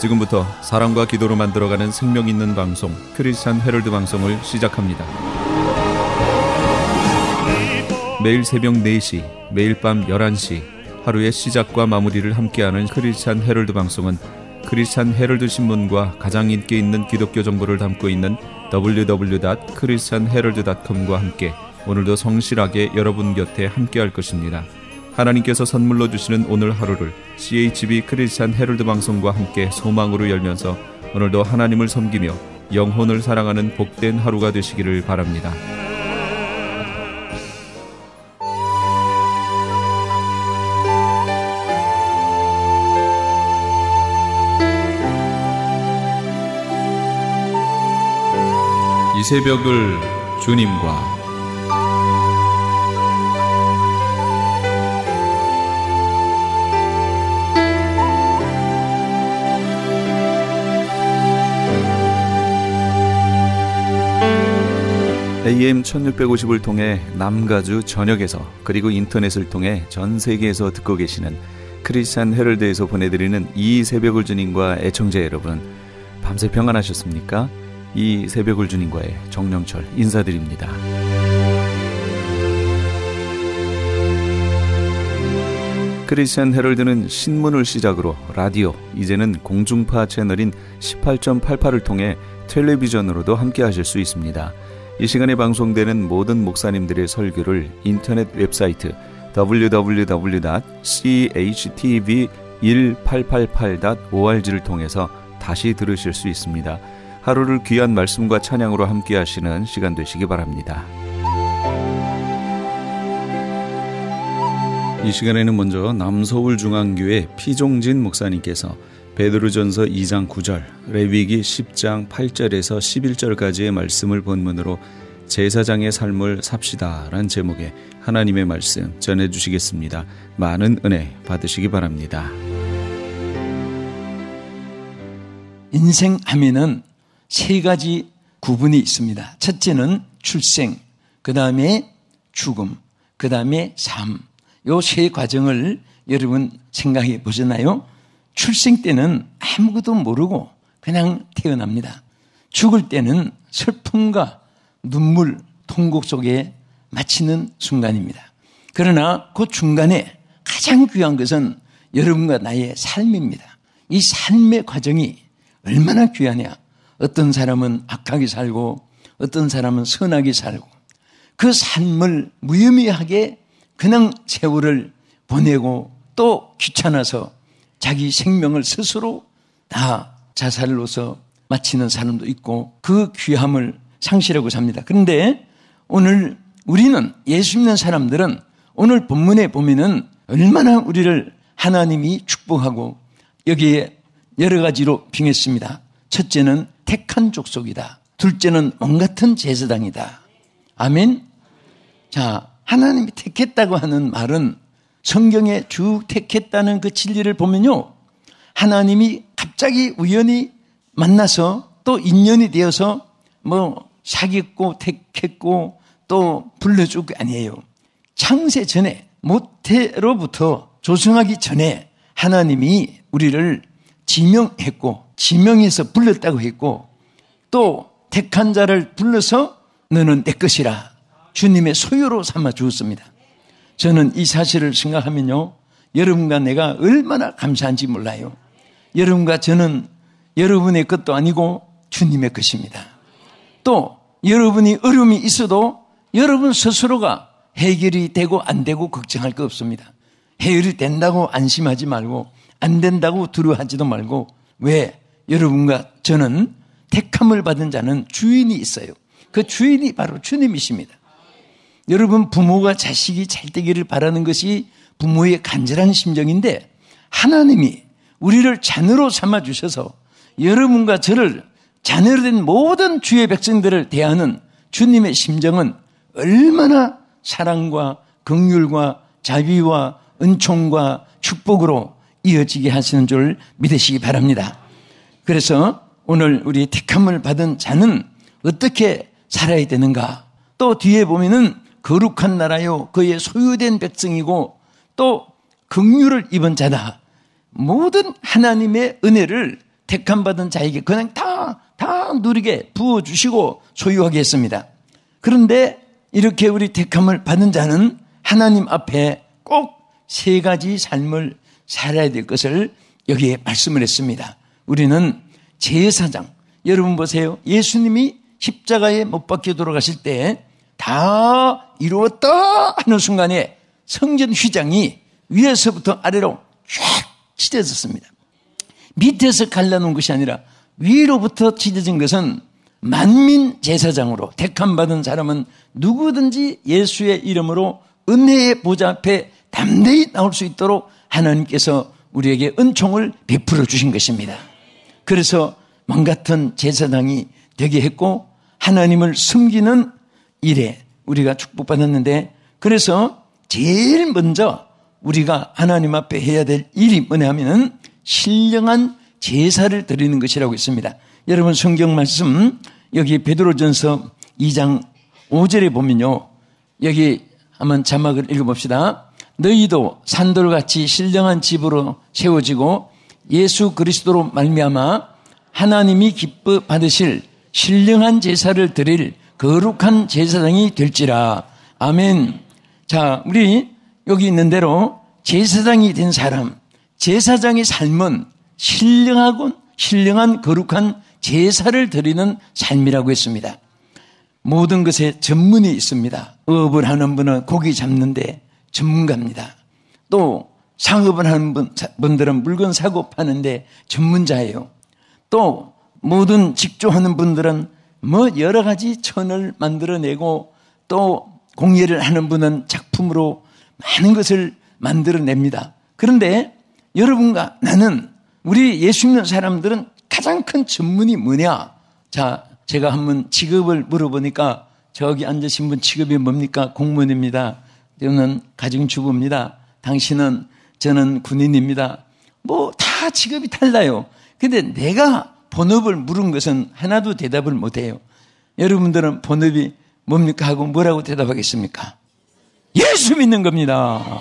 지금부터 사랑과 기도로 만들어가는 생명 있는 방송 크리스찬 헤럴드 방송을 시작합니다. 매일 새벽 4시, 매일 밤 11시 하루의 시작과 마무리를 함께하는 크리스찬 헤럴드 방송은 크리스찬 헤럴드 신문과 가장 인기 있는 기독교 정보를 담고 있는 www.christianherald.com과 함께 오늘도 성실하게 여러분 곁에 함께할 것입니다. 하나님께서 선물로 주시는 오늘 하루를 CHB 크리스찬 헤럴드 방송과 함께 소망으로 열면서 오늘도 하나님을 섬기며 영혼을 사랑하는 복된 하루가 되시기를 바랍니다. 이 새벽을 주님과 AM 1650을 통해 남가주 전역에서 그리고 인터넷을 통해 전 세계에서 듣고 계시는 크리스찬 헤럴드에서 보내드리는 이 새벽을 주님과 애청자 여러분, 밤새 평안하셨습니까? 이 새벽을 주님과의 정영철 인사드립니다. 크리스찬 헤럴드는 신문을 시작으로 라디오, 이제는 공중파 채널인 18.88을 통해 텔레비전으로도 함께 하실 수 있습니다. 이 시간에 방송되는 모든 목사님들의 설교를 인터넷 웹사이트 www.chtv1888.org를 통해서 다시 들으실 수 있습니다. 하루를 귀한 말씀과 찬양으로 함께 하시는 시간 되시기 바랍니다. 이 시간에는 먼저 남서울중앙교회 피종진 목사님께서 베드로전서 2장 9절, 레위기 10장 8절에서 11절까지의 말씀을 본문으로 제사장의 삶을 삽시다 라는 제목의 하나님의 말씀 전해주시겠습니다. 많은 은혜 받으시기 바랍니다. 인생하면은 세 가지 구분이 있습니다. 첫째는 출생, 그 다음에 죽음, 그 다음에 삶. 요 세 과정을 여러분 생각해 보셨나요? 출생 때는 아무것도 모르고 그냥 태어납니다. 죽을 때는 슬픔과 눈물, 통곡 속에 마치는 순간입니다. 그러나 그 중간에 가장 귀한 것은 여러분과 나의 삶입니다. 이 삶의 과정이 얼마나 귀하냐. 어떤 사람은 악하게 살고 어떤 사람은 선하게 살고 그 삶을 무의미하게 그냥 세월을 보내고 또 귀찮아서 자기 생명을 스스로 다 자살로서 마치는 사람도 있고 그 귀함을 상실하고 삽니다. 그런데 오늘 우리는 예수 믿는 사람들은 오늘 본문에 보면은 얼마나 우리를 하나님이 축복하고 여기에 여러 가지로 평했습니다. 첫째는 택한 족속이다. 둘째는 왕 같은 제사장이다. 아멘. 자, 하나님이 택했다고 하는 말은 성경에 쭉 택했다는 그 진리를 보면요, 하나님이 갑자기 우연히 만나서 또 인연이 되어서 뭐 사귀었고 택했고 또 불러주고 아니에요. 창세 전에 모태로부터 조성하기 전에 하나님이 우리를 지명했고 지명해서 불렀다고 했고 또 택한 자를 불러서 너는 내 것이라 주님의 소유로 삼아 주었습니다. 저는 이 사실을 생각하면요, 여러분과 내가 얼마나 감사한지 몰라요. 여러분과 저는 여러분의 것도 아니고 주님의 것입니다. 또 여러분이 어려움이 있어도 여러분 스스로가 해결이 되고 안 되고 걱정할 거 없습니다. 해결이 된다고 안심하지 말고 안 된다고 두려워하지도 말고, 왜? 여러분과 저는 택함을 받은 자는 주인이 있어요. 그 주인이 바로 주님이십니다. 여러분, 부모가 자식이 잘 되기를 바라는 것이 부모의 간절한 심정인데 하나님이 우리를 자녀로 삼아주셔서 여러분과 저를 자녀로 된 모든 주의 백성들을 대하는 주님의 심정은 얼마나 사랑과 긍휼과 자비와 은총과 축복으로 이어지게 하시는 줄 믿으시기 바랍니다. 그래서 오늘 우리 택함을 받은 자는 어떻게 살아야 되는가? 또 뒤에 보면은 거룩한 나라요 그의 소유된 백성이고 또 긍휼을 입은 자다. 모든 하나님의 은혜를 택함 받은 자에게 그냥 다 누리게 부어주시고 소유하게 했습니다. 그런데 이렇게 우리 택함을 받은 자는 하나님 앞에 꼭 3가지 삶을 살아야 될 것을 여기에 말씀을 했습니다. 우리는 제사장, 여러분 보세요. 예수님이 십자가에 못 박혀 돌아가실 때 다 이루었다 하는 순간에 성전 휘장이 위에서부터 아래로 쫙 찢어졌습니다. 밑에서 갈라놓은 것이 아니라 위로부터 찢어진 것은 만민 제사장으로 택함 받은 사람은 누구든지 예수의 이름으로 은혜의 보좌 앞에 담대히 나올 수 있도록 하나님께서 우리에게 은총을 베풀어 주신 것입니다. 그래서 망같은 제사장이 되게 했고 하나님을 섬기는 일에 우리가 축복받았는데, 그래서 제일 먼저 우리가 하나님 앞에 해야 될 일이 뭐냐 하면 신령한 제사를 드리는 것이라고 있습니다. 여러분 성경 말씀 여기 베드로전서 2장 5절에 보면요, 여기 한번 자막을 읽어봅시다. 너희도 산돌같이 신령한 집으로 세워지고 예수 그리스도로 말미암아 하나님이 기뻐 받으실 신령한 제사를 드릴 거룩한 제사장이 될지라. 아멘. 자, 우리 여기 있는 대로 제사장이 된 사람, 제사장의 삶은 신령한 거룩한 제사를 드리는 삶이라고 했습니다. 모든 것에 전문이 있습니다. 어업을 하는 분은 고기 잡는데 전문가입니다. 또 상업을 하는 분들은 물건 사고 파는데 전문자예요. 또 모든 직조하는 분들은 여러 가지 천을 만들어내고, 또 공예를 하는 분은 작품으로 많은 것을 만들어냅니다. 그런데 여러분과 나는, 우리 예수 믿는 사람들은 가장 큰 전문이 뭐냐? 자, 제가 한번 직업을 물어보니까 저기 앉으신 분 직업이 뭡니까? 공무원입니다. 저는 가정주부입니다. 당신은, 저는 군인입니다. 다 직업이 달라요. 근데 내가 본업을 물은 것은 하나도 대답을 못해요. 여러분들은 본업이 뭡니까 하고 뭐라고 대답하겠습니까? 예수 믿는 겁니다.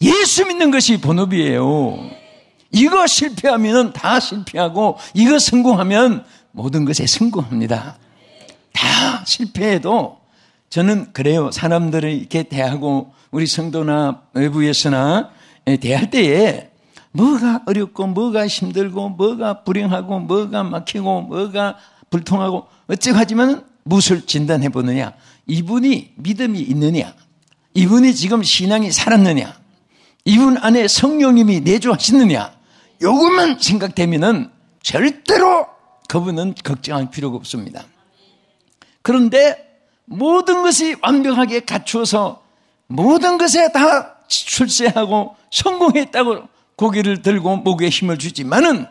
예수 믿는 것이 본업이에요. 이거 실패하면 다 실패하고, 이거 성공하면 모든 것에 성공합니다. 다 실패해도 저는 그래요. 사람들을 이렇게 대하고 우리 성도나 외부에서나 대할 때에 뭐가 어렵고 뭐가 힘들고 뭐가 불행하고 뭐가 막히고 뭐가 불통하고 어쩌고 하지만 무엇을 진단해 보느냐? 이분이 믿음이 있느냐? 이분이 지금 신앙이 살았느냐? 이분 안에 성령님이 내주하시느냐? 요것만 생각되면은 절대로 그분은 걱정할 필요가 없습니다. 그런데 모든 것이 완벽하게 갖추어서 모든 것에 다 출세하고 성공했다고 고개를 들고 목에 힘을 주지만은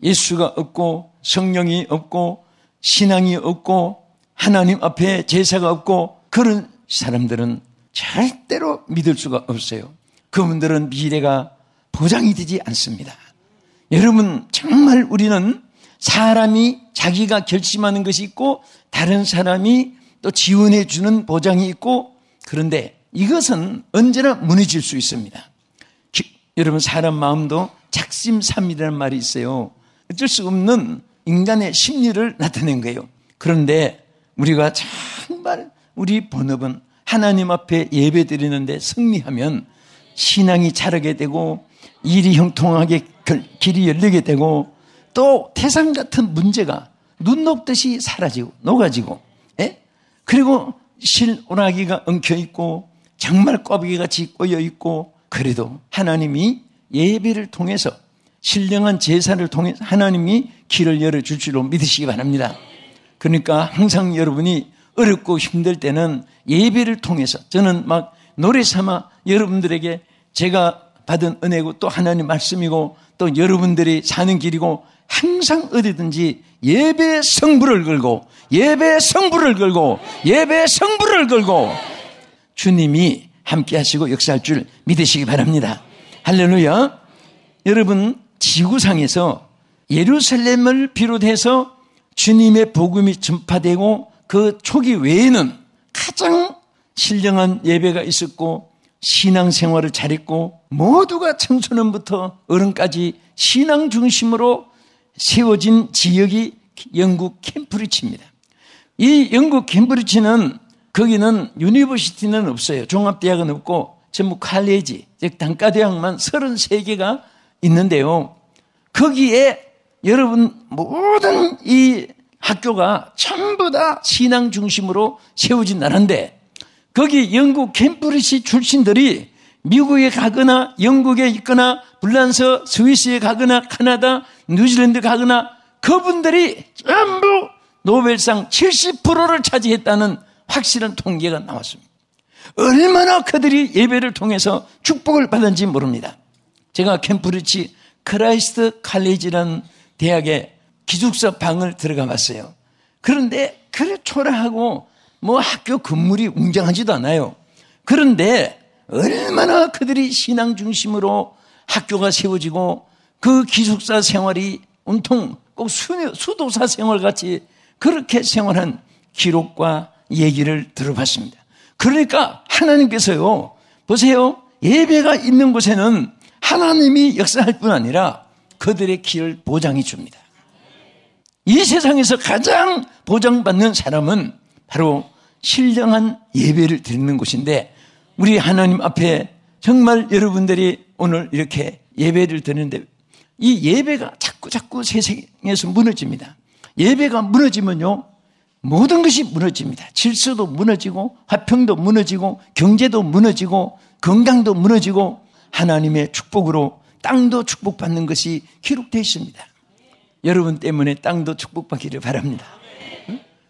예수가 없고 성령이 없고 신앙이 없고 하나님 앞에 제사가 없고, 그런 사람들은 절대로 믿을 수가 없어요. 그분들은 미래가 보장이 되지 않습니다. 여러분, 정말 우리는 사람이 자기가 결심하는 것이 있고 다른 사람이 또 지원해 주는 보장이 있고, 그런데 이것은 언제나 무너질 수 있습니다. 여러분, 사람 마음도 작심삼일이라는 말이 있어요. 어쩔 수 없는 인간의 심리를 나타낸 거예요. 그런데 우리가 정말 우리 본업은 하나님 앞에 예배 드리는데 승리하면 신앙이 자라게 되고 일이 형통하게 길이 열리게 되고, 또 태산 같은 문제가 눈 녹듯이 사라지고 녹아지고, 그리고 실오라기가 엉켜있고 정말 꽈배기같이 꼬여있고, 그래도 하나님이 예배를 통해서 신령한 제사를 통해 하나님이 길을 열어줄 줄로 믿으시기 바랍니다. 그러니까 항상 여러분이 어렵고 힘들 때는 예배를 통해서, 저는 막 노래 삼아 여러분들에게 제가 받은 은혜고 또 하나님 말씀이고 또 여러분들이 사는 길이고, 항상 어디든지 예배의 성부를 걸고 주님이 함께 하시고 역사할 줄 믿으시기 바랍니다. 할렐루야. 여러분, 지구상에서 예루살렘을 비롯해서 주님의 복음이 전파되고 그 초기 외에는 가장 신령한 예배가 있었고 신앙생활을 잘했고, 모두가 청소년부터 어른까지 신앙 중심으로 세워진 지역이 영국 캠브리지입니다. 이 영국 캠브리지는 거기는 유니버시티는 없어요. 종합대학은 없고 전부 칼레지, 즉 단과대학만 33개가 있는데요. 거기에 여러분 모든 이 학교가 전부 다 신앙 중심으로 세워진 나라인데 거기 영국 캠브리지 출신들이 미국에 가거나 영국에 있거나 불란서 스위스에 가거나 카나다 뉴질랜드 가거나 그분들이 전부 노벨상 70%를 차지했다는 확실한 통계가 나왔습니다. 얼마나 그들이 예배를 통해서 축복을 받은지 모릅니다. 제가 캠브리지 크라이스트 칼리지라는 대학에 기숙사 방을 들어가 봤어요. 그런데 그래 초라하고 뭐 학교 건물이 웅장하지도 않아요. 그런데 얼마나 그들이 신앙 중심으로 학교가 세워지고 그 기숙사 생활이 온통 꼭 수도사 생활같이 그렇게 생활한 기록과 얘기를 들어봤습니다. 그러니까 하나님께서요, 보세요. 예배가 있는 곳에는 하나님이 역사할 뿐 아니라 그들의 길을 보장해 줍니다. 이 세상에서 가장 보장받는 사람은 바로 신령한 예배를 드리는 곳인데 우리 하나님 앞에 정말 여러분들이 오늘 이렇게 예배를 드리는데 이 예배가 자꾸 세상에서 무너집니다. 예배가 무너지면요 모든 것이 무너집니다. 질서도 무너지고 화평도 무너지고 경제도 무너지고 건강도 무너지고 하나님의 축복으로 땅도 축복받는 것이 기록되어 있습니다. 여러분 때문에 땅도 축복받기를 바랍니다.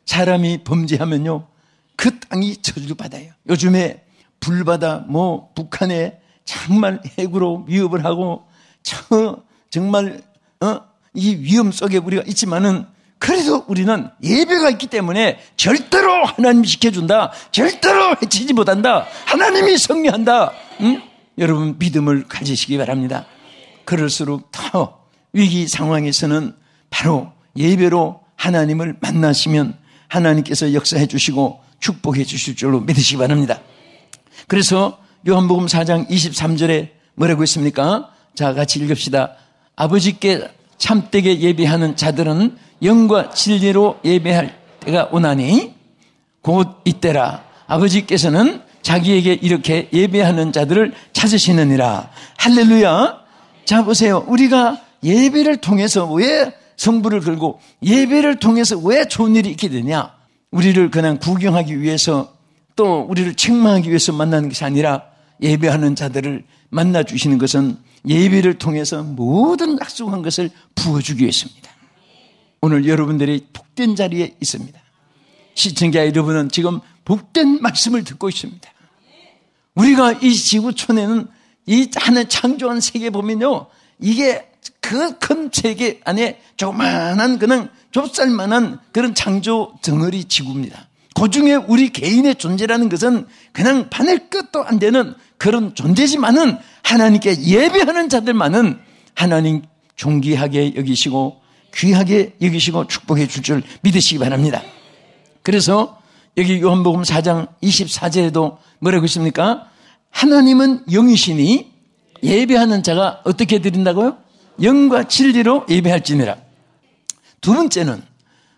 사람이 범죄하면요 그 땅이 저주받아요. 요즘에 불바다 북한에 정말 핵으로 위협을 하고 정말 이 위험 속에 우리가 있지만은 그래도 우리는 예배가 있기 때문에 절대로 하나님이 지켜준다. 절대로 해치지 못한다. 하나님이 승리한다. 여러분 믿음을 가지시기 바랍니다. 그럴수록 더 위기 상황에서는 바로 예배로 하나님을 만나시면 하나님께서 역사해 주시고 축복해 주실 줄로 믿으시기 바랍니다. 그래서 요한복음 4장 23절에 뭐라고 했습니까? 자, 같이 읽읍시다. 아버지께 참되게 예배하는 자들은 영과 진리로 예배할 때가 오나니 곧 이때라. 아버지께서는 자기에게 이렇게 예배하는 자들을 찾으시느니라. 할렐루야. 자, 보세요. 우리가 예배를 통해서 왜 성부를 걸고 예배를 통해서 왜 좋은 일이 있게 되냐? 우리를 그냥 구경하기 위해서 또 우리를 책망하기 위해서 만나는 것이 아니라 예배하는 자들을 만나주시는 것은 예배를 통해서 모든 약속한 것을 부어주기 위해서입니다. 오늘 여러분들이 복된 자리에 있습니다. 시청자 여러분은 지금 복된 말씀을 듣고 있습니다. 우리가 이 지구촌에는 이 하나님 창조한 세계 보면요, 이게 그 큰 세계 안에 조그만한 그냥 좁쌀만한 그런 창조 덩어리 지구입니다. 그 중에 우리 개인의 존재라는 것은 그냥 바늘 끝도 안 되는 그런 존재지만은 하나님께 예배하는 자들만은 하나님 존귀하게 여기시고 귀하게 여기시고 축복해 줄 줄 믿으시기 바랍니다. 그래서 여기 요한복음 4장 24절에도 뭐라고 있습니까? 하나님은 영이시니 예배하는 자가 어떻게 드린다고요? 영과 진리로 예배할지니라. 두 번째는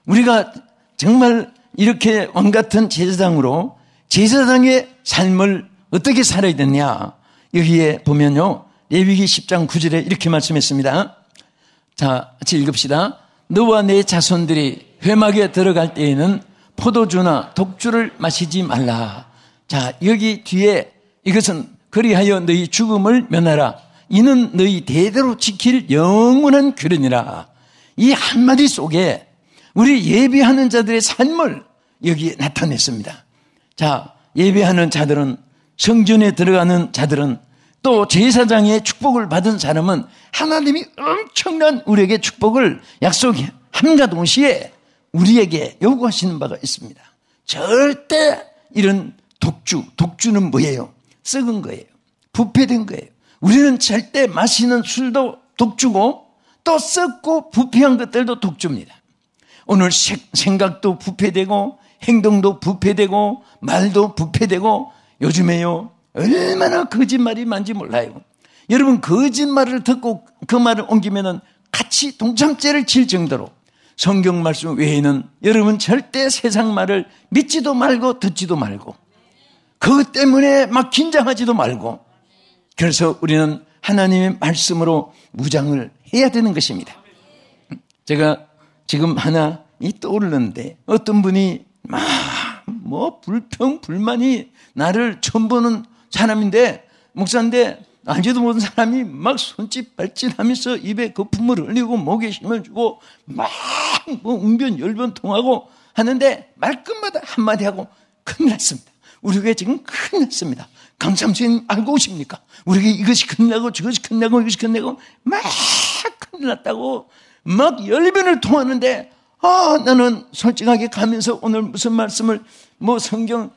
우리가 정말 이렇게 왕같은 제사장으로 제사장의 삶을 어떻게 살아야 되냐. 여기에 보면요, 레위기 10장 9절에 이렇게 말씀했습니다. 자, 같이 읽읍시다. 너와 내 자손들이 회막에 들어갈 때에는 포도주나 독주를 마시지 말라. 자, 여기 뒤에 이것은 그리하여 너희 죽음을 면하라. 이는 너희 대대로 지킬 영원한 규례니라. 이 한마디 속에 우리 예배하는 자들의 삶을 여기에 나타냈습니다. 자, 예배하는 자들은, 성전에 들어가는 자들은, 또 제사장의 축복을 받은 사람은 하나님이 엄청난 우리에게 축복을 약속함과 동시에 우리에게 요구하시는 바가 있습니다. 절대 이런 독주는 뭐예요? 썩은 거예요. 부패된 거예요. 우리는 절대 마시는 술도 독주고 또 썩고 부패한 것들도 독주입니다. 오늘 생각도 부패되고 행동도 부패되고 말도 부패되고 요즘에요 얼마나 거짓말이 많은지 몰라요. 여러분 거짓말을 듣고 그 말을 옮기면은 같이 동참죄를 질 정도로 성경 말씀 외에는 여러분 절대 세상 말을 믿지도 말고 듣지도 말고 그것 때문에 막 긴장하지도 말고 그래서 우리는 하나님의 말씀으로 무장을 해야 되는 것입니다. 제가 지금 하나 떠오르는데 어떤 분이 불평불만이 나를 처음 보는 사람인데 목사인데 알지도 못한 사람이 막 손짓 발짓하면서 입에 거품을 흘리고 목에 힘을 주고 막 웅변 열변 통하고 하는데 말끝마다 한마디 하고 큰일 났습니다. 우리 교회 지금 큰일 났습니다. 강삼수님 알고 오십니까? 우리 교회 이것이 큰일 나고 저것이 큰일 나고 이것이 큰일 나고 막 큰일 났다고 막 열변을 통하는데 나는 솔직하게 가면서 오늘 무슨 말씀을 성경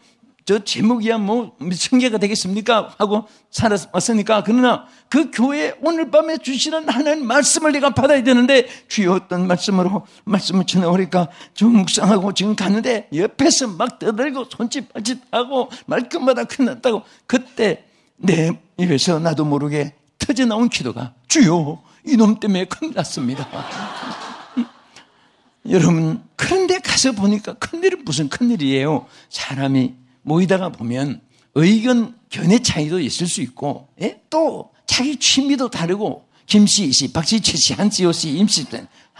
저 제목이야 천 개가 되겠습니까? 하고 살아왔으니까 그러나 그 교회 오늘 밤에 주시는 하나님 말씀을 내가 받아야 되는데 주여 어떤 말씀으로 말씀을 전해오니까 좀 묵상하고 지금 가는데 옆에서 막 떠들고 손짓 발짓하고 말끝마다 끝났다고 그때 내 입에서 나도 모르게 터져나온 기도가 주여 이놈 때문에 큰일 났습니다. 여러분 그런데 가서 보니까 큰일은 무슨 큰일이에요. 사람이 모이다가 보면 의견 견해 차이도 있을 수 있고 또 자기 취미도 다르고 김씨, 이씨, 박씨, 최씨, 한씨, 오씨, 임씨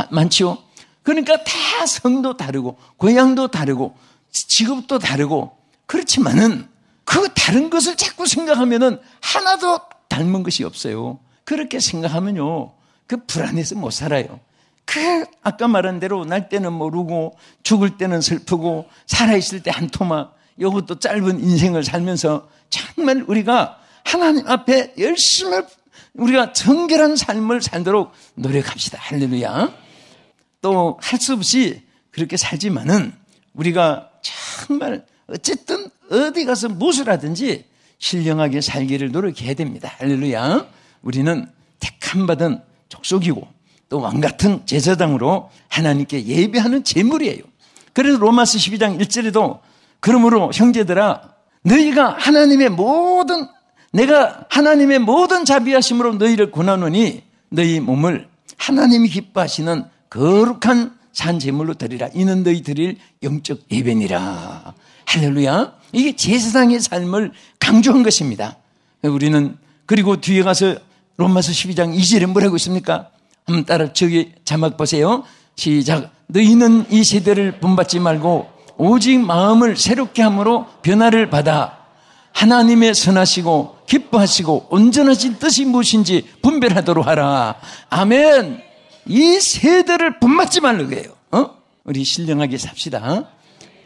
많죠. 그러니까 다 성도 다르고 고향도 다르고 직업도 다르고 그렇지만은 그 다른 것을 자꾸 생각하면은 하나도 닮은 것이 없어요. 그렇게 생각하면요 그 불안해서 못 살아요. 아까 말한 대로 날 때는 모르고 죽을 때는 슬프고 살아있을 때 한 토막 이것도 짧은 인생을 살면서 정말 우리가 하나님 앞에 열심히 우리가 정결한 삶을 살도록 노력합시다. 할렐루야. 또 할 수 없이 그렇게 살지만은 우리가 정말 어쨌든 어디 가서 무엇을 하든지 신령하게 살기를 노력해야 됩니다. 할렐루야. 우리는 택함받은 족속이고 또 왕같은 제사장으로 하나님께 예배하는 제물이에요. 그래서 로마서 12장 1절에도 그러므로 형제들아 너희가 내가 하나님의 모든 자비하심으로 너희를 권하노니 너희 몸을 하나님이 기뻐하시는 거룩한 산 제물로 드리라. 이는 너희 드릴 영적 예배니라. 할렐루야. 이게 제사장의 삶을 강조한 것입니다. 우리는 그리고 뒤에 가서 로마서 12장 2절에 뭐라고 있습니까? 한번 따라 저기 자막 보세요. 시작. 너희는 이 세대를 본받지 말고 오직 마음을 새롭게 함으로 변화를 받아 하나님의 선하시고 기뻐하시고 온전하신 뜻이 무엇인지 분별하도록 하라. 아멘. 이 세대를 본받지 말라고 해요. 우리 신령하게 삽시다.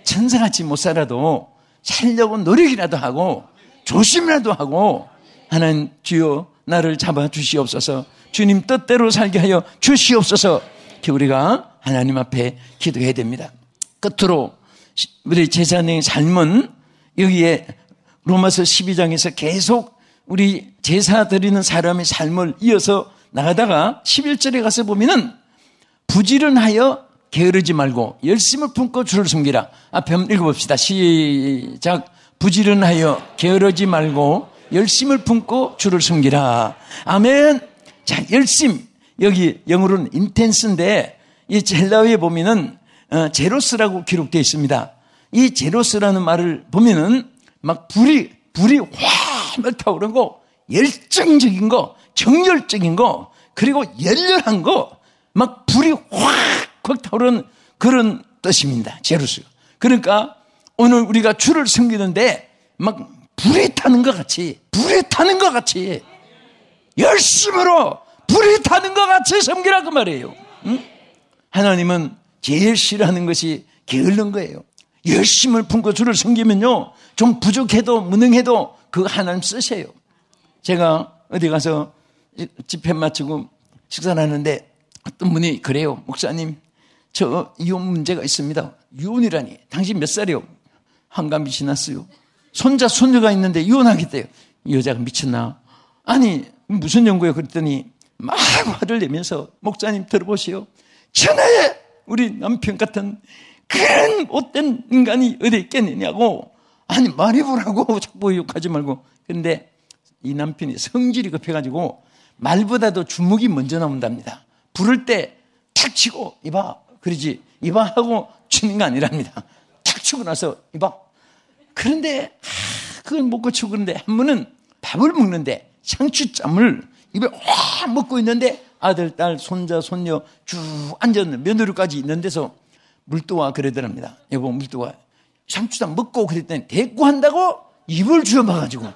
천사같이 못 살아도 살려고 노력이라도 하고 조심이라도 하고 하나님 주여 나를 잡아주시옵소서. 주님 뜻대로 살게 하여 주시옵소서. 우리가 하나님 앞에 기도해야 됩니다. 끝으로 우리 제사장의 삶은 여기에 로마서 12장에서 계속 우리 제사 드리는 사람의 삶을 이어서 나가다가 11절에 가서 보면은 부지런하여 게으르지 말고 열심을 품고 주를 섬기라. 앞에 한번 읽어봅시다. 시작. 부지런하여 게으르지 말고 열심을 품고 주를 섬기라. 아멘. 자, 열심. 여기 영어로는 intense인데 이 헬라어에 보면은 제로스라고 기록되어 있습니다. 이 제로스라는 말을 보면은 막 불이 확 타오르고 열정적인 거, 정열적인 거, 그리고 열렬한 거, 막 불이 확 타오르는 그런 뜻입니다. 제로스. 그러니까 오늘 우리가 주를 섬기는데 막 불이 타는 것 같이 열심으로 불이 타는 것 같이 섬기라 그 말이에요. 응? 하나님은 제일 싫어하는 것이 게으른 거예요. 열심을 품고 주를 섬기면요 좀 부족해도 무능해도 그거 하나님 쓰세요. 제가 어디 가서 집회 마치고 식사를 하는데 어떤 분이 그래요. 목사님 저 이혼 문제가 있습니다. 이혼이라니 당신 몇 살이요? 한갑이 지났어요. 손자 손녀가 있는데 이혼하겠대요. 이 여자가 미쳤나? 아니 무슨 연구예요? 그랬더니 막 화를 내면서 목사님 들어보시오. 천하에 우리 남편 같은 그런 못된 인간이 어디 있겠느냐고. 아니 말해보라고 자꾸 욕하지 말고. 그런데 이 남편이 성질이 급해가지고 말보다도 주먹이 먼저 나온답니다. 부를 때 탁 치고 이봐 그러지 이봐 하고 치는 거 아니랍니다. 탁 치고 나서 이봐. 그런데 그걸 못 고치고 그런데 한 번은 밥을 먹는데 상추쌈을 입에 확 먹고 있는데 아들, 딸, 손자, 손녀 쭉 앉았는 며느리까지 있는 데서 물도와 그러더랍니다. 여보 물도와 상추쌈 먹고 그랬더니 대꾸 한다고 입을 주워봐가지고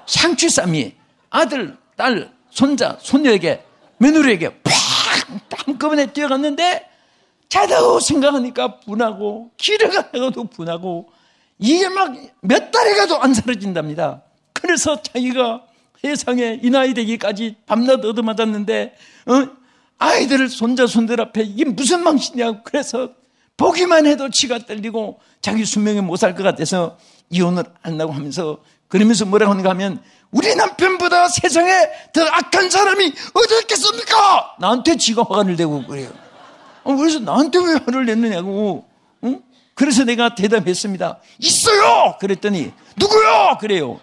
상추쌈이 아들, 딸, 손자, 손녀에게 며느리에게 팍 한꺼번에 뛰어갔는데 자다고 생각하니까 분하고 길에 가다가도 분하고 이게 막 몇 달에 가도 안 사라진답니다. 그래서 자기가 세상에 이 나이 되기까지 밤낮 얻어맞았는데 아이들 손자 손들 앞에 이게 무슨 망신이냐고 그래서 보기만 해도 치가 떨리고 자기 수명에 못 살 것 같아서 이혼을 한다고 하면서 그러면서 뭐라고 하는가 하면 우리 남편보다 세상에 더 악한 사람이 어디 있겠습니까? 나한테 지가 화를 내고 그래요. 그래서 나한테 왜 화를 냈느냐고. 응? 그래서 내가 대답했습니다. 있어요! 그랬더니 누구요? 그래요.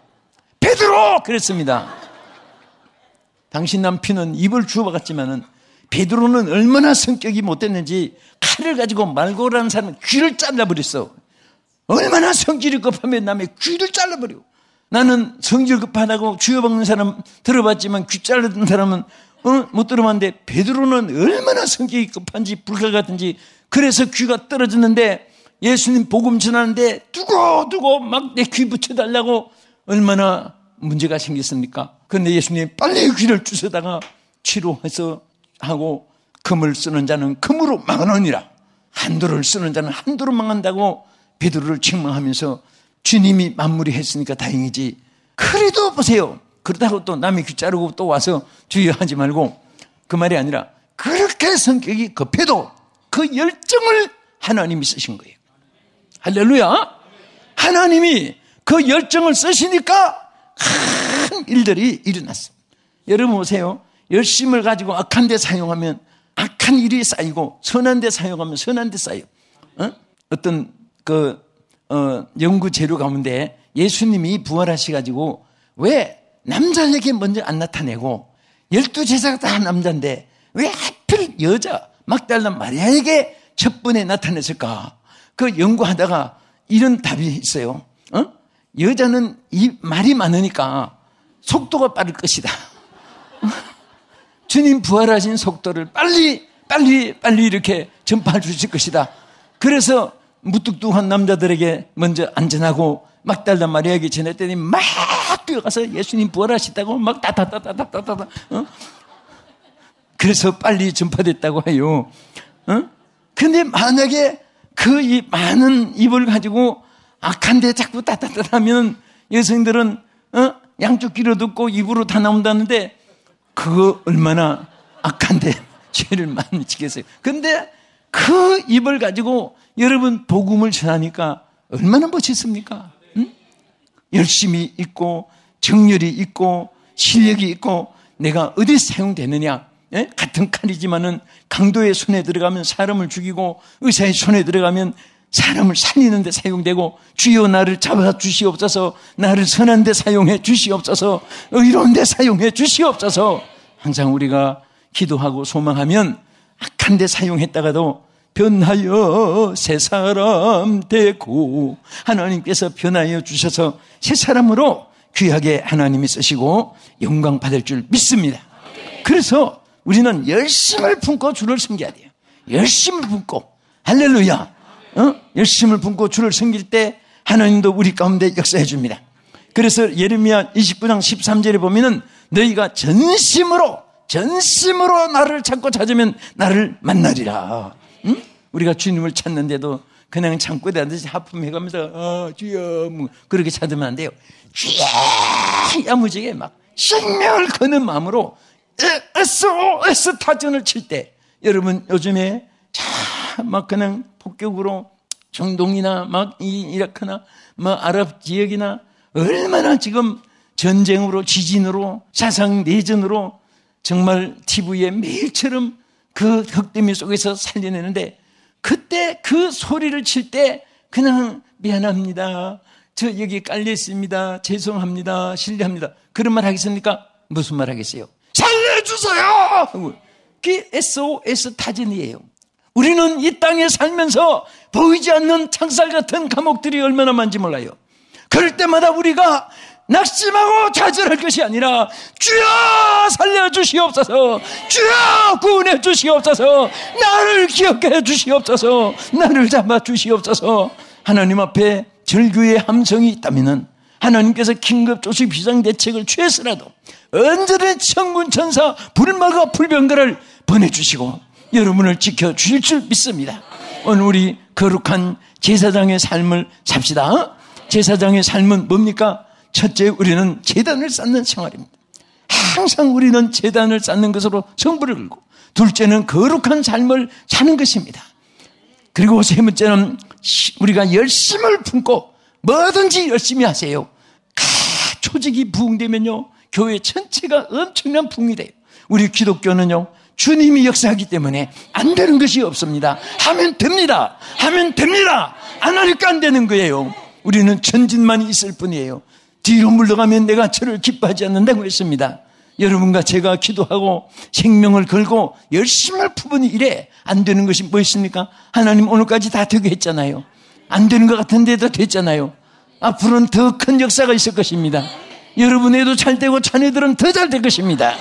베드로! 그랬습니다. 당신 남편은 입을 주워박았지만은 베드로는 얼마나 성격이 못됐는지 칼을 가지고 말고라는 사람은 귀를 잘라버렸어. 얼마나 성질이 급하면 남의 귀를 잘라버려. 나는 성질 급하다고 주워박는 사람 들어봤지만 귀 자르던 사람은 못 들어봤는데 베드로는 얼마나 성격이 급한지 불가 같은지 그래서 귀가 떨어졌는데 예수님 복음 전하는데 두고 막 내 귀 붙여달라고 얼마나 문제가 생겼습니까? 그런데 예수님 빨리 귀를 주워다가 치료해서 하고 금을 쓰는 자는 금으로 망하느니라 한도를 쓰는 자는 한도로 망한다고 베드로를 책망하면서 주님이 마무리했으니까 다행이지. 그래도 보세요. 그러다고 또 남의 귀 자르고 또 와서 주의하지 말고 그 말이 아니라 그렇게 성격이 급해도 그 열정을 하나님이 쓰신 거예요. 할렐루야. 하나님이 그 열정을 쓰시니까 큰 일들이 일어났어요. 여러분 보세요. 열심을 가지고 악한 데 사용하면 악한 일이 쌓이고 선한 데 사용하면 선한 데 쌓여요. 어떤 연구 재료 가운데 예수님이 부활하셔가지고 왜 남자에게 먼저 안 나타내고 12제자가 다 남자인데 왜 하필 여자 막달라 마리아에게 첫 번에 나타냈을까? 그 연구하다가 이런 답이 있어요. 여자는 이 말이 많으니까 속도가 빠를 것이다. 주님 부활하신 속도를 빨리 이렇게 전파해 주실 것이다. 그래서 무뚝뚝한 남자들에게 먼저 안전하고 막달라 마리아에게 전했더니 막 뛰어가서 예수님 부활하셨다고 막 따다다다다다다. 그래서 빨리 전파됐다고 해요. 근데 만약에 그 이 많은 입을 가지고 악한 데 자꾸 따다다하면 여성들은 양쪽 귀로 듣고 입으로 다 나온다는데 그거 얼마나 악한데 죄를 많이 지겠어요. 근데 그 입을 가지고 여러분 복음을 전하니까 얼마나 멋있습니까? 열심히 있고 정열이 있고 실력이 있고 내가 어디 사용되느냐? 같은 칼이지만은 강도의 손에 들어가면 사람을 죽이고 의사의 손에 들어가면 사람을 살리는 데 사용되고 주여 나를 잡아 주시옵소서 나를 선한 데 사용해 주시옵소서 의로운 데 사용해 주시옵소서 항상 우리가 기도하고 소망하면 악한 데 사용했다가도 변하여 새 사람 되고 하나님께서 변하여 주셔서 새 사람으로 귀하게 하나님이 쓰시고 영광 받을 줄 믿습니다. 그래서 우리는 열심을 품고 주를 섬겨야 돼요. 열심을 품고 할렐루야. 열심을 품고 주를 섬길 때 하나님도 우리 가운데 역사해 줍니다. 그래서 예레미야 29장 13절에 보면은 너희가 전심으로 나를 찾고 찾으면 나를 만나리라. 우리가 주님을 찾는데도 그냥 창고에 앉아서 하품해가면서 주여 뭐 그렇게 찾으면 안 돼요. 주여 야무지게 막 생명을 거는 마음으로 SOS 타전을 칠 때 여러분 요즘에 막 그냥 폭격으로 중동이나 막 이라크나 막 아랍 지역이나 얼마나 지금 전쟁으로 지진으로 사상 내전으로 정말 TV에 매일처럼 그 흑대미 속에서 살려내는데 그때 그 소리를 칠 때 그냥 미안합니다. 저 여기 깔려 있습니다. 죄송합니다. 실례합니다. 그런 말 하겠습니까? 무슨 말 하겠어요? 살려주세요! 그게 SOS 타진이에요. 우리는 이 땅에 살면서 보이지 않는 창살 같은 감옥들이 얼마나 많은지 몰라요. 그럴 때마다 우리가 낙심하고 좌절할 것이 아니라 주여 살려주시옵소서, 주여 구원해 주시옵소서, 나를 기억해 주시옵소서, 나를 잡아 주시옵소서. 하나님 앞에 절규의 함성이 있다면 하나님께서 긴급조치 비상대책을 취해서라도 언제든 천군 천사 불마가 불병거를 보내주시고 여러분을 지켜주실 줄 믿습니다. 오늘 우리 거룩한 제사장의 삶을 삽시다. 제사장의 삶은 뭡니까? 첫째, 우리는 제단을 쌓는 생활입니다. 항상 우리는 제단을 쌓는 것으로 성부를 걸고, 둘째는 거룩한 삶을 사는 것입니다. 그리고 세 번째는 우리가 열심을 품고 뭐든지 열심히 하세요. 조직이 부흥되면요, 교회 전체가 엄청난 부흥이 돼요. 우리 기독교는요, 주님이 역사하기 때문에 안 되는 것이 없습니다. 하면 됩니다. 하면 됩니다. 안 하니까 안 되는 거예요. 우리는 전진만 있을 뿐이에요. 뒤로 물러가면 내가 저를 기뻐하지 않는다고 했습니다. 여러분과 제가 기도하고 생명을 걸고 열심을 품은 일에 안 되는 것이 뭐 있습니까? 하나님 오늘까지 다 되게 했잖아요. 안 되는 것 같은데도 됐잖아요. 앞으로는 더 큰 역사가 있을 것입니다. 여러분에도 잘 되고 자녀들은 더 잘 될 것입니다.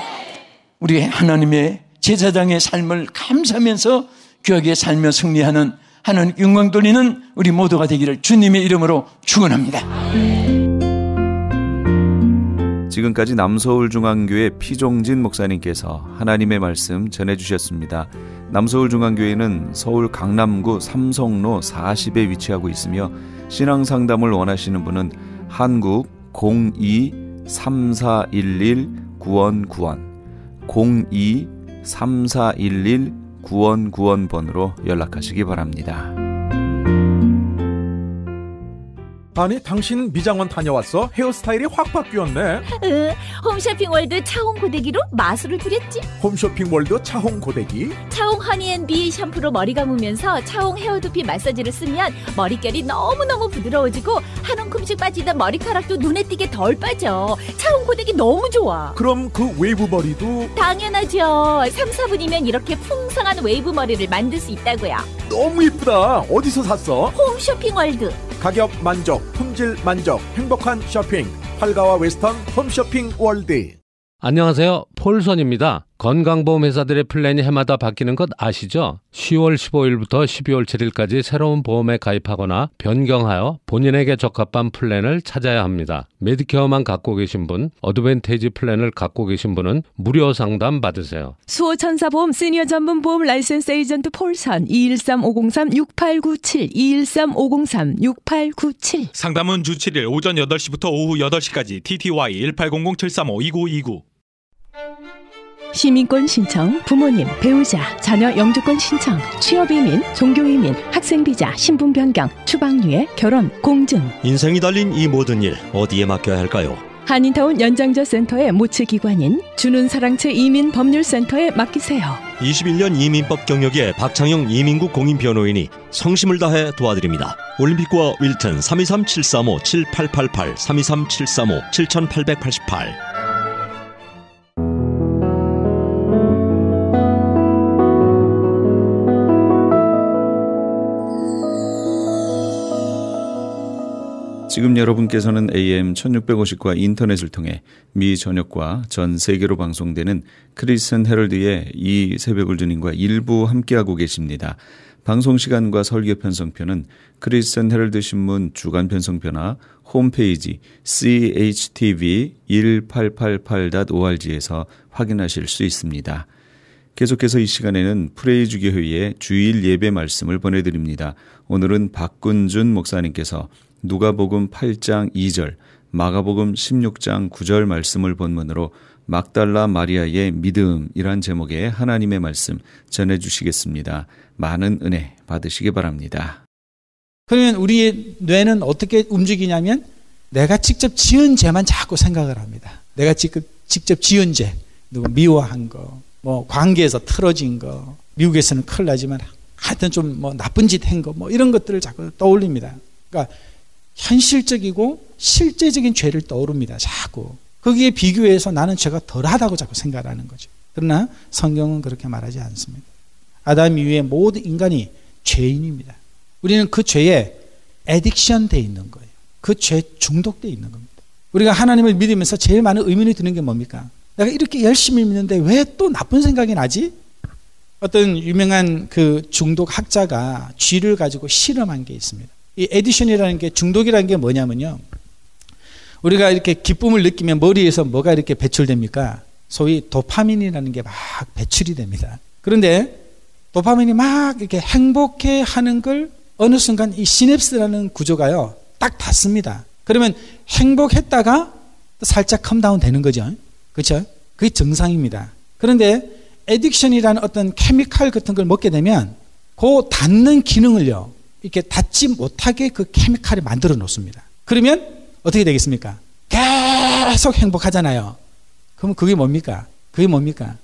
우리 하나님의 제사장의 삶을 감사하면서 귀하게 살며 승리하는, 하나님 영광 돌리는 우리 모두가 되기를 주님의 이름으로 축원합니다. 지금까지 남서울중앙교회 피종진 목사님께서 하나님의 말씀 전해주셨습니다. 남서울중앙교회는 서울 강남구 삼성로 40에 위치하고 있으며 신앙상담을 원하시는 분은 한국 02-3411-9191 02-3411-9191번으로 연락하시기 바랍니다. 아니, 당신 미장원 다녀왔어? 헤어스타일이 확 바뀌었네. 홈쇼핑월드 차홍 고데기로 마술을 부렸지. 홈쇼핑월드 차홍 고데기? 차홍 허니앤비 샴푸로 머리 감으면서 차홍 헤어두피 마사지를 쓰면 머릿결이 너무너무 부드러워지고 한 움큼씩 빠지던 머리카락도 눈에 띄게 덜 빠져. 차홍 고데기 너무 좋아. 그럼 그 웨이브 머리도? 당연하죠. 3, 4분이면 이렇게 풍성한 웨이브 머리를 만들 수 있다고요. 너무 이쁘다. 어디서 샀어? 홈쇼핑월드. 가격 만족, 품질 만족, 행복한 쇼핑. 활가와 웨스턴 홈쇼핑 월드. 안녕하세요. 폴선입니다. 건강보험 회사들의 플랜이 해마다 바뀌는 것 아시죠? 10월 15일부터 12월 7일까지 새로운 보험에 가입하거나 변경하여 본인에게 적합한 플랜을 찾아야 합니다. 메디케어만 갖고 계신 분, 어드밴테이지 플랜을 갖고 계신 분은 무료 상담 받으세요. 수호천사보험 시니어 전문 보험 라이센스 에이전트 폴선 213-503-6897 213-503-6897 상담은 주 7일 오전 8시부터 오후 8시까지 TTY 1800-735-2929 시민권 신청, 부모님, 배우자, 자녀 영주권 신청, 취업이민, 종교이민, 학생비자, 신분 변경, 추방유예, 결혼, 공증. 인생이 달린 이 모든 일 어디에 맡겨야 할까요? 한인타운 연장자 센터의 모츠기관인 주는사랑채 이민법률센터에 맡기세요. 21년 이민법 경력의 박창영 이민국 공인변호인이 성심을 다해 도와드립니다. 올림픽과 윌튼 323-735-7888 323-735-7888. 지금 여러분께서는 AM 1650과 인터넷을 통해 미 전역과 전 세계로 방송되는 크리스천 헤럴드의 이 새벽을 주님과 일부 함께하고 계십니다. 방송 시간과 설교 편성표는 크리스천 헤럴드 신문 주간 편성표나 홈페이지chtv1888.org에서 확인하실 수 있습니다. 계속해서 이 시간에는 프레이주교회의 주일 예배 말씀을 보내드립니다. 오늘은 박군준 목사님께서 누가복음 8장 2절, 마가복음 16장 9절 말씀을 본문으로 막달라 마리아의 믿음이란 제목의 하나님의 말씀 전해주시겠습니다. 많은 은혜 받으시기 바랍니다. 그러면 우리의 뇌는 어떻게 움직이냐면 내가 직접 지은 죄만 자꾸 생각을 합니다. 내가 직접 지은 죄, 누구 미워한 거, 뭐 관계에서 틀어진 거, 미국에서는 큰일 나지만 하여튼 좀 뭐 나쁜 짓 한 거, 뭐 이런 것들을 자꾸 떠올립니다. 그러니까 현실적이고 실제적인 죄를 떠오릅니다. 자꾸. 거기에 비교해서 나는 죄가 덜하다고 자꾸 생각하는 거죠. 그러나 성경은 그렇게 말하지 않습니다. 아담 이후에 모든 인간이 죄인입니다. 우리는 그 죄에 애딕션 돼 있는 거예요. 그 죄에 중독돼 있는 겁니다. 우리가 하나님을 믿으면서 제일 많은 의문이 드는 게 뭡니까? 내가 이렇게 열심히 믿는데 왜 또 나쁜 생각이 나지? 어떤 유명한 그 중독 학자가 쥐를 가지고 실험한 게 있습니다. 이 에디션이라는 게, 중독이라는 게 뭐냐면요, 우리가 이렇게 기쁨을 느끼면 머리에서 뭐가 이렇게 배출됩니까? 소위 도파민이라는 게 막 배출이 됩니다. 그런데 도파민이 막 이렇게 행복해 하는 걸 어느 순간 이 시냅스라는 구조가요 딱 닿습니다. 그러면 행복했다가 살짝 컴다운 되는 거죠. 그렇죠? 그게 정상입니다. 그런데 에딕션이라는 어떤 케미칼 같은 걸 먹게 되면 그 닿는 기능을요 이렇게 닿지 못하게 그 케미칼이 만들어 놓습니다. 그러면 어떻게 되겠습니까? 계속 행복하잖아요. 그럼 그게 뭡니까? 그게 뭡니까?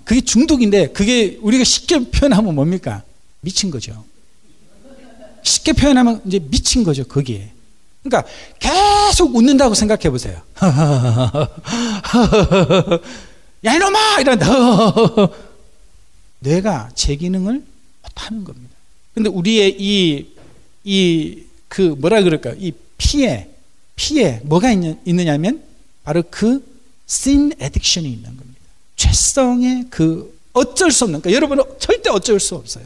그게 중독인데, 그게 우리가 쉽게 표현하면 뭡니까? 미친 거죠. 쉽게 표현하면 이제 미친 거죠, 거기에. 그러니까 계속 웃는다고 생각해 보세요. 야 이놈아! 이런다. 뇌가 제 기능을 못하는 겁니다. 근데 우리의 그 뭐라 그럴까? 이 피에 뭐가 있느냐면 바로 그 sin addiction이 있는 겁니다. 죄성의 그 어쩔 수 없는, 그러니까 여러분은 절대 어쩔 수 없어요.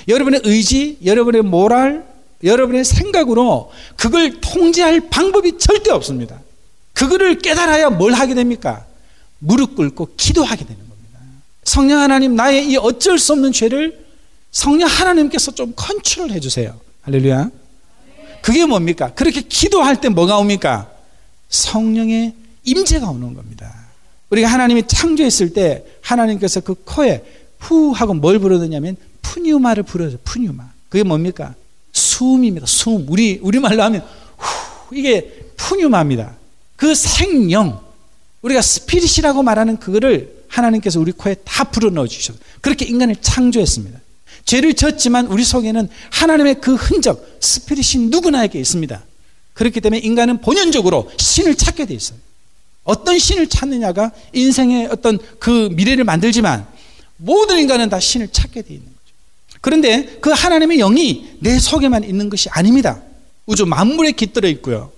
여러분의 의지, 여러분의 모랄, 여러분의 생각으로 그걸 통제할 방법이 절대 없습니다. 그거를 깨달아야 뭘 하게 됩니까? 무릎 꿇고 기도하게 되는 겁니다. 성령 하나님, 나의 이 어쩔 수 없는 죄를 성령 하나님께서 좀 컨트롤해 주세요. 할렐루야. 그게 뭡니까? 그렇게 기도할 때 뭐가 옵니까? 성령의 임재가 오는 겁니다. 우리가 하나님이 창조했을 때 하나님께서 그 코에 후 하고 뭘 불어넣냐면 푸뉴마를 불어줘요. 푸뉴마. 그게 뭡니까? 숨입니다. 숨. 우리말로 하면 후, 이게 푸뉴마입니다. 그 생명, 우리가 스피릿이라고 말하는 그거를 하나님께서 우리 코에 다 불어넣어 주셔서 그렇게 인간을 창조했습니다. 죄를 졌지만 우리 속에는 하나님의 그 흔적, 스피릿이 누구나에게 있습니다. 그렇기 때문에 인간은 본연적으로 신을 찾게 돼 있어요. 어떤 신을 찾느냐가 인생의 어떤 그 미래를 만들지만 모든 인간은 다 신을 찾게 돼 있는 거죠. 그런데 그 하나님의 영이 내 속에만 있는 것이 아닙니다. 우주 만물에 깃들어 있고요.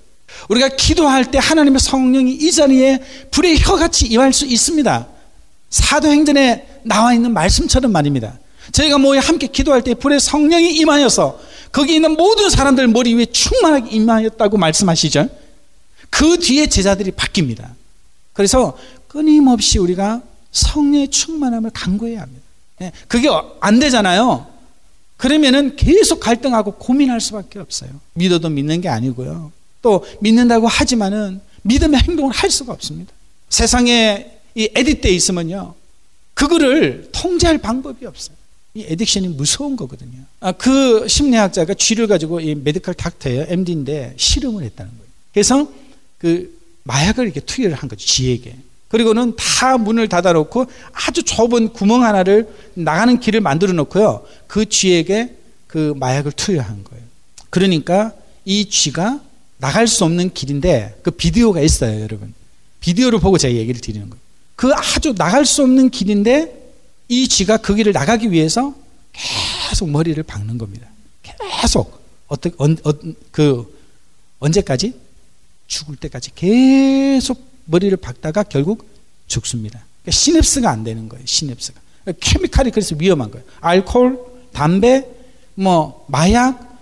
우리가 기도할 때 하나님의 성령이 이 자리에 불의 혀같이 임할 수 있습니다. 사도행전에 나와 있는 말씀처럼 말입니다. 저희가 모여 함께 기도할 때 불의 성령이 임하여서 거기 있는 모든 사람들 머리 위에 충만하게 임하였다고 말씀하시죠. 그 뒤에 제자들이 바뀝니다. 그래서 끊임없이 우리가 성령의 충만함을 간구해야 합니다. 그게 안 되잖아요. 그러면은 계속 갈등하고 고민할 수밖에 없어요. 믿어도 믿는 게 아니고요. 또 믿는다고 하지만은 믿음의 행동을 할 수가 없습니다. 세상에 이 에디트에 있으면요, 그거를 통제할 방법이 없어요. 이 에딕션이 무서운 거거든요. 그 심리학자가 쥐를 가지고, 이 메디컬 닥터예요, MD인데 실험을 했다는 거예요. 그래서 그 마약을 이렇게 투여를 한 거죠, 쥐에게. 그리고는 다 문을 닫아놓고 아주 좁은 구멍 하나를 나가는 길을 만들어 놓고요, 그 쥐에게 그 마약을 투여한 거예요. 그러니까 이 쥐가 나갈 수 없는 길인데, 그 비디오가 있어요, 여러분. 비디오를 보고 제가 얘기를 드리는 거예요. 그 아주 나갈 수 없는 길인데 이 쥐가 그 길을 나가기 위해서 계속 머리를 박는 겁니다. 계속 언제까지? 죽을 때까지 계속 머리를 박다가 결국 죽습니다. 그러니까 시냅스가 안 되는 거예요. 시냅스가. 케미칼이 그래서 위험한 거예요. 알코올, 담배, 마약,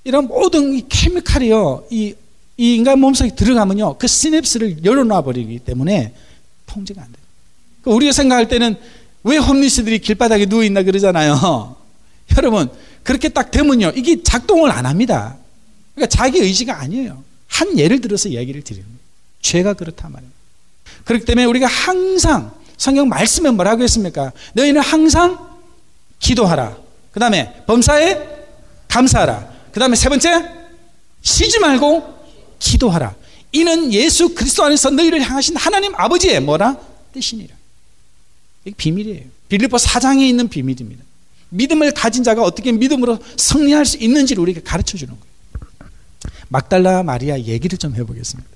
이런 모든 이 케미칼이요, 이 인간 몸속에 들어가면요, 그 시냅스를 열어놔 버리기 때문에 통제가 안 돼요. 그러니까 우리가 생각할 때는 왜 홈리스들이 길바닥에 누워있나 그러잖아요. 여러분, 그렇게 딱 되면요, 이게 작동을 안 합니다. 그러니까 자기 의지가 아니에요. 한 예를 들어서 이야기를 드리는 거예요. 죄가 그렇단 말이에요. 그렇기 때문에 우리가 항상 성경 말씀에 뭐라고 했습니까? 너희는 항상 기도하라. 그 다음에 범사에 감사하라. 그 다음에 세 번째, 쉬지 말고 기도하라. 이는 예수 그리스도 안에서 너희를 향하신 하나님 아버지의 뭐라? 뜻이니라. 이게 비밀이에요. 빌립보 4장에 있는 비밀입니다. 믿음을 가진 자가 어떻게 믿음으로 승리할 수 있는지를 우리에게 가르쳐 주는 거예요. 막달라 마리아 얘기를 좀 해보겠습니다.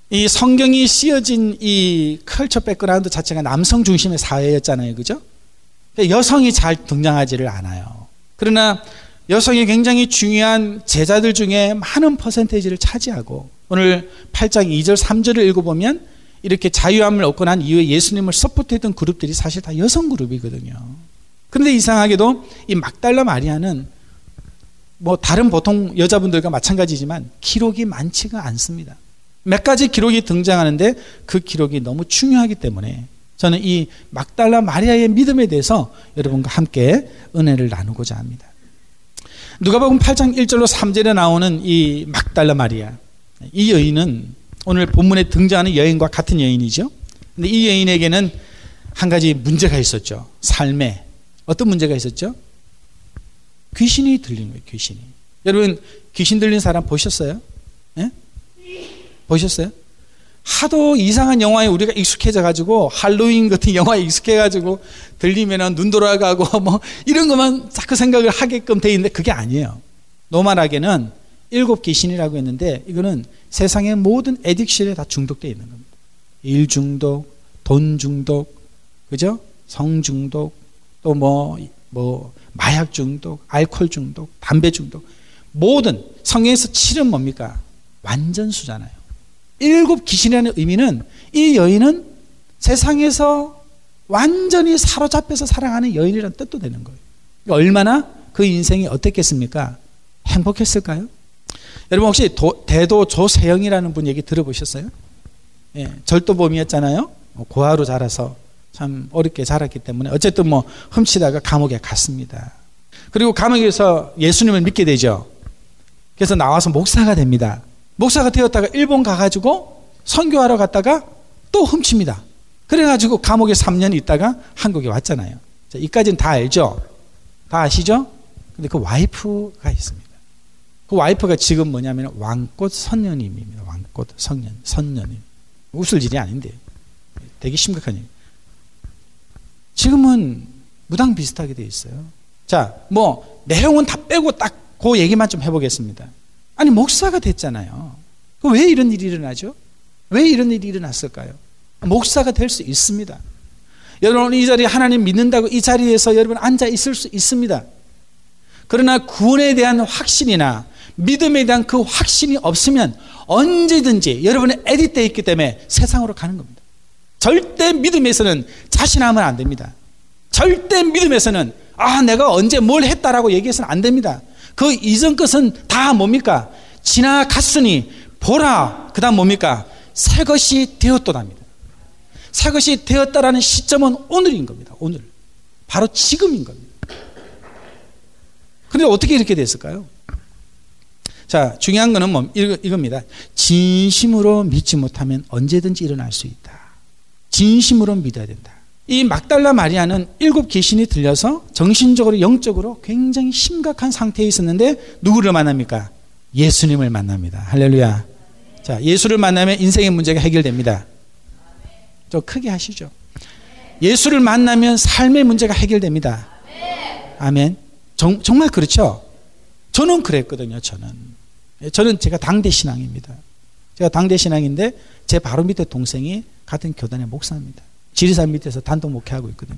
이 성경이 씌어진 이 컬처 백그라운드 자체가 남성 중심의 사회였잖아요. 그죠? 여성이 잘 등장하지를 않아요. 그러나 여성이 굉장히 중요한 제자들 중에 많은 퍼센테이지를 차지하고 오늘 8장 2절 3절을 읽어보면 이렇게 자유함을 얻고 난 이후에 예수님을 서포트했던 그룹들이 사실 다 여성 그룹이거든요. 그런데 이상하게도 이 막달라 마리아는 뭐 다른 보통 여자분들과 마찬가지지만 기록이 많지가 않습니다. 몇 가지 기록이 등장하는데 그 기록이 너무 중요하기 때문에 저는 이 막달라 마리아의 믿음에 대해서 여러분과 함께 은혜를 나누고자 합니다. 누가복음 8장 1절로 3절에 나오는 이 막달라 마리아, 이 여인은 오늘 본문에 등장하는 여인과 같은 여인이죠. 근데 이 여인에게는 한 가지 문제가 있었죠. 삶에 어떤 문제가 있었죠? 귀신이 들린 거예요. 귀신이. 여러분 귀신 들린 사람 보셨어요? 예? 보셨어요? 하도 이상한 영화에 우리가 익숙해져 가지고 할로윈 같은 영화에 익숙해 가지고 들리면은 눈 돌아가고 뭐 이런 것만 자꾸 생각을 하게끔 돼 있는데 그게 아니에요. 노말하게는 7 귀신이라고 했는데 이거는 세상의 모든 애딕션에 다 중독되어 있는 겁니다. 일 중독, 돈 중독, 그죠? 성 중독, 또 뭐 마약 중독, 알코올 중독, 담배 중독, 모든 성경에서 7은 뭡니까? 완전수잖아요. 7 귀신이라는 의미는 이 여인은 세상에서 완전히 사로잡혀서 살아가는 여인이라는 뜻도 되는 거예요. 얼마나 그 인생이 어땠겠습니까? 행복했을까요? 여러분 혹시 대도 조세영이라는 분 얘기 들어보셨어요? 예, 절도범이었잖아요. 고아로 자라서 참 어렵게 자랐기 때문에 어쨌든 뭐 훔치다가 감옥에 갔습니다. 그리고 감옥에서 예수님을 믿게 되죠. 그래서 나와서 목사가 됩니다. 목사가 되었다가 일본 가가지고 선교하러 갔다가 또 훔칩니다. 그래가지고 감옥에 3년 있다가 한국에 왔잖아요. 자, 이까지는 다 알죠? 다 아시죠? 근데 그 와이프가 있습니다. 그 와이프가 지금 뭐냐면 왕꽃 선녀님입니다. 왕꽃 선녀님. 웃을 일이 아닌데 되게 심각한 일. 지금은 무당 비슷하게 돼 있어요. 자, 뭐 내용은 다 빼고 딱 그 얘기만 좀 해보겠습니다. 아니 목사가 됐잖아요. 왜 이런 일이 일어나죠? 왜 이런 일이 일어났을까요? 목사가 될 수 있습니다. 여러분 이 자리에 하나님 믿는다고 이 자리에서 여러분 앉아 있을 수 있습니다. 그러나 구원에 대한 확신이나 믿음에 대한 그 확신이 없으면 언제든지 여러분의 에디트에 있기 때문에 세상으로 가는 겁니다. 절대 믿음에서는 자신하면 안 됩니다. 절대 믿음에서는 내가 언제 뭘 했다라고 얘기해서는 안 됩니다. 그 이전 것은 다 뭡니까? 지나갔으니 보라. 그 다음 뭡니까? 새 것이 되었도답니다. 새 것이 되었다라는 시점은 오늘인 겁니다. 오늘. 바로 지금인 겁니다. 그런데 어떻게 이렇게 됐을까요? 자, 중요한 거는 이겁니다. 진심으로 믿지 못하면 언제든지 일어날 수 있다. 진심으로 믿어야 된다. 이 막달라 마리아는 7 귀신이 들려서 정신적으로 영적으로 굉장히 심각한 상태에 있었는데 누구를 만납니까? 예수님을 만납니다. 할렐루야. 자, 예수를 만나면 인생의 문제가 해결됩니다. 좀 크게 하시죠. 예수를 만나면 삶의 문제가 해결됩니다. 아멘. 정말 그렇죠? 저는 그랬거든요. 저는 제가 당대 신앙입니다. 제가 당대 신앙인데 제 바로 밑에 동생이 같은 교단의 목사입니다. 지리산 밑에서 단독 목회하고 있거든요.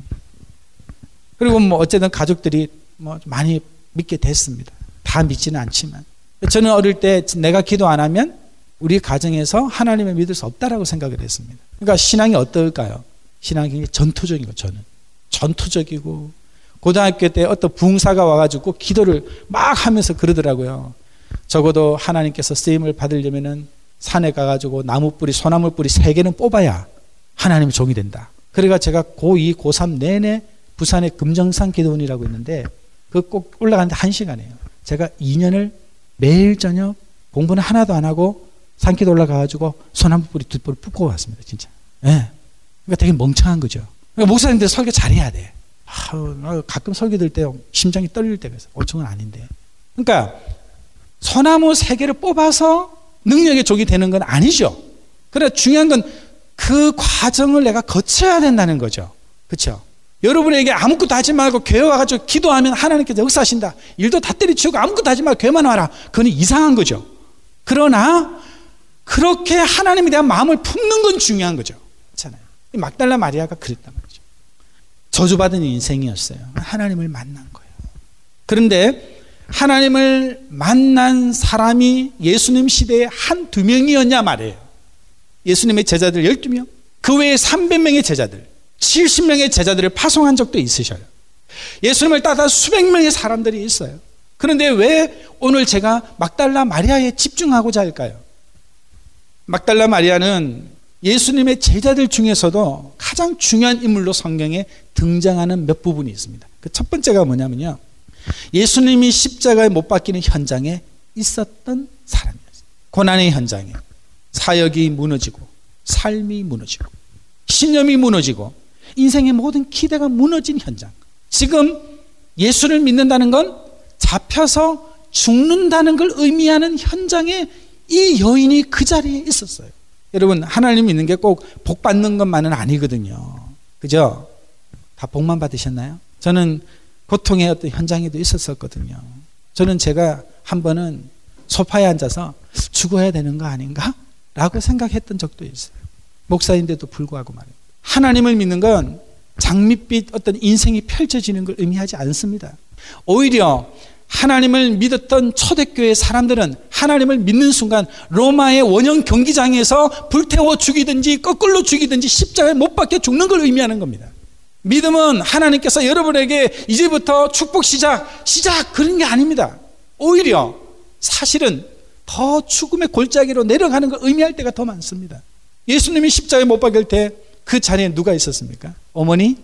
그리고 뭐 어쨌든 가족들이 뭐 많이 믿게 됐습니다. 다 믿지는 않지만 저는 어릴 때 내가 기도 안 하면 우리 가정에서 하나님을 믿을 수 없다라고 생각을 했습니다. 그러니까 신앙이 어떨까요? 신앙이 굉장히 전투적이고 저는 전투적이고 고등학교 때 어떤 부흥사가 와가지고 기도를 막 하면서 그러더라고요. 적어도 하나님께서 쓰임을 받으려면은 산에 가가지고 나무뿌리, 소나무뿌리 3개는 뽑아야 하나님의 종이 된다. 그래가 제가 고2, 고3 내내 부산의 금정산 기도원이라고 있는데 그 꼭 올라가는데 1시간이에요. 제가 2년을 매일 저녁 공부는 하나도 안 하고 산기도 올라가가지고 소나무뿌리 2뿌리 뽑고 왔습니다. 진짜. 네. 그러니까 되게 멍청한 거죠. 그러니까 목사님들 설교 잘해야 돼. 가끔 설교 들 때 심장이 떨릴 때가 있어요. 엄청은 아닌데. 그러니까 소나무 3개를 뽑아서 능력의 족이 되는 건 아니죠. 그래 중요한 건 그 과정을 내가 거쳐야 된다는 거죠. 그렇죠? 여러분에게 아무것도 하지 말고 교회 와가지고 기도하면 하나님께서 역사하신다. 일도 다 때려치우고 아무것도 하지 말고 교회만 와라. 그건 이상한 거죠. 그러나 그렇게 하나님에 대한 마음을 품는 건 중요한 거죠. 그렇잖아요. 막달라 마리아가 그랬단 말이죠. 저주받은 인생이었어요. 하나님을 만난 거예요. 그런데 하나님을 만난 사람이 예수님 시대에 한두 명이었냐 말이에요. 예수님의 제자들 12명, 그 외에 300명의 제자들, 70명의 제자들을 파송한 적도 있으셔요. 예수님을 따라 수백 명의 사람들이 있어요. 그런데 왜 오늘 제가 막달라 마리아에 집중하고자 할까요? 막달라 마리아는 예수님의 제자들 중에서도 가장 중요한 인물로 성경에 등장하는 몇 부분이 있습니다. 그 첫 번째가 뭐냐면요, 예수님이 십자가에 못 박히는 현장에 있었던 사람이었어요. 고난의 현장에 사역이 무너지고 삶이 무너지고 신념이 무너지고 인생의 모든 기대가 무너진 현장. 지금 예수를 믿는다는 건 잡혀서 죽는다는 걸 의미하는 현장에 이 여인이 그 자리에 있었어요. 여러분, 하나님 믿는 게 꼭 복 받는 것만은 아니거든요. 그죠? 다 복만 받으셨나요? 저는 고통의 어떤 현장에도 있었었거든요. 저는 제가 한 번은 소파에 앉아서 죽어야 되는 거 아닌가? 라고 생각했던 적도 있어요. 목사인데도 불구하고 말이에요. 하나님을 믿는 건 장밋빛 어떤 인생이 펼쳐지는 걸 의미하지 않습니다. 오히려 하나님을 믿었던 초대교회 사람들은 하나님을 믿는 순간 로마의 원형 경기장에서 불태워 죽이든지 거꾸로 죽이든지 십자가에 못 박혀 죽는 걸 의미하는 겁니다. 믿음은 하나님께서 여러분에게 이제부터 축복 시작 그런 게 아닙니다. 오히려 사실은 더 죽음의 골짜기로 내려가는 걸 의미할 때가 더 많습니다. 예수님이 십자가에 못 박힐 때 그 자리에 누가 있었습니까? 어머니,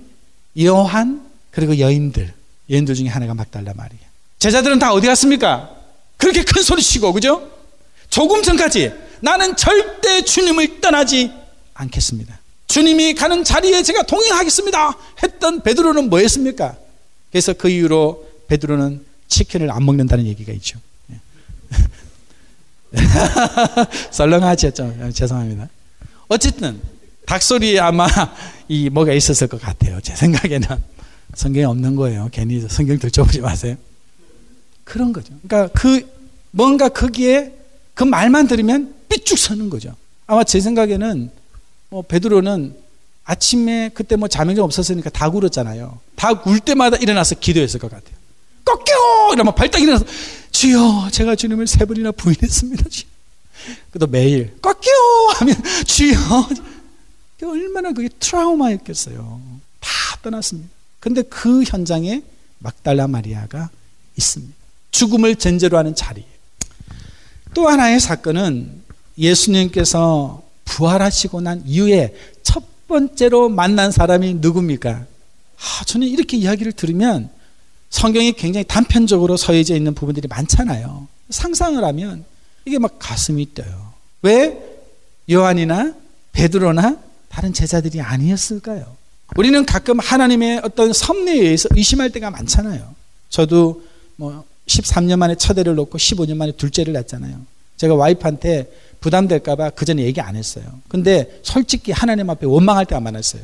요한, 그리고 여인들 중에 하나가 막달라 마리아. 제자들은 다 어디 갔습니까? 그렇게 큰 소리 치고, 그죠? 조금 전까지 나는 절대 주님을 떠나지 않겠습니다. 주님이 가는 자리에 제가 동행하겠습니다 했던 베드로는 뭐 했습니까? 그래서 그 이후로 베드로는 치킨을 안 먹는다는 얘기가 있죠. 썰렁하죠. 죄송합니다. 어쨌든 닭소리에 아마 이 뭐가 있었을 것 같아요. 제 생각에는. 성경에 없는 거예요. 괜히 성경 들춰보지 마세요. 그런 거죠. 그러니까 뭔가 거기에 그 말만 들으면 삐쭉 서는 거죠. 아마 제 생각에는 베드로는 아침에 그때 잠이 좀 없었으니까 닭 울었잖아요. 닭 울 때마다 일어나서 기도했을 것 같아요. 꺾여! 이러면 발딱 일어나서 주여, 제가 주님을 3번이나 부인했습니다. 주여. 그래도 매일 꺾여! 하면 주여. 얼마나 그게 트라우마였겠어요. 다 떠났습니다. 근데 그 현장에 막달라 마리아가 있습니다. 죽음을 전제로 하는 자리에. 또 하나의 사건은 예수님께서 부활하시고 난 이후에 첫 번째로 만난 사람이 누굽니까? 저는 이렇게 이야기를 들으면 성경이 굉장히 단편적으로 서해져 있는 부분들이 많잖아요. 상상을 하면 이게 막 가슴이 뛰어요. 왜 요한이나 베드로나 다른 제자들이 아니었을까요? 우리는 가끔 하나님의 어떤 섭리에 의해서 의심할 때가 많잖아요. 저도 13년 만에 첫 애를 놓고 15년 만에 둘째를 낳았잖아요. 제가 와이프한테 부담될까봐 그 전에 얘기 안 했어요. 근데 솔직히 하나님 앞에 원망할 때가 많았어요.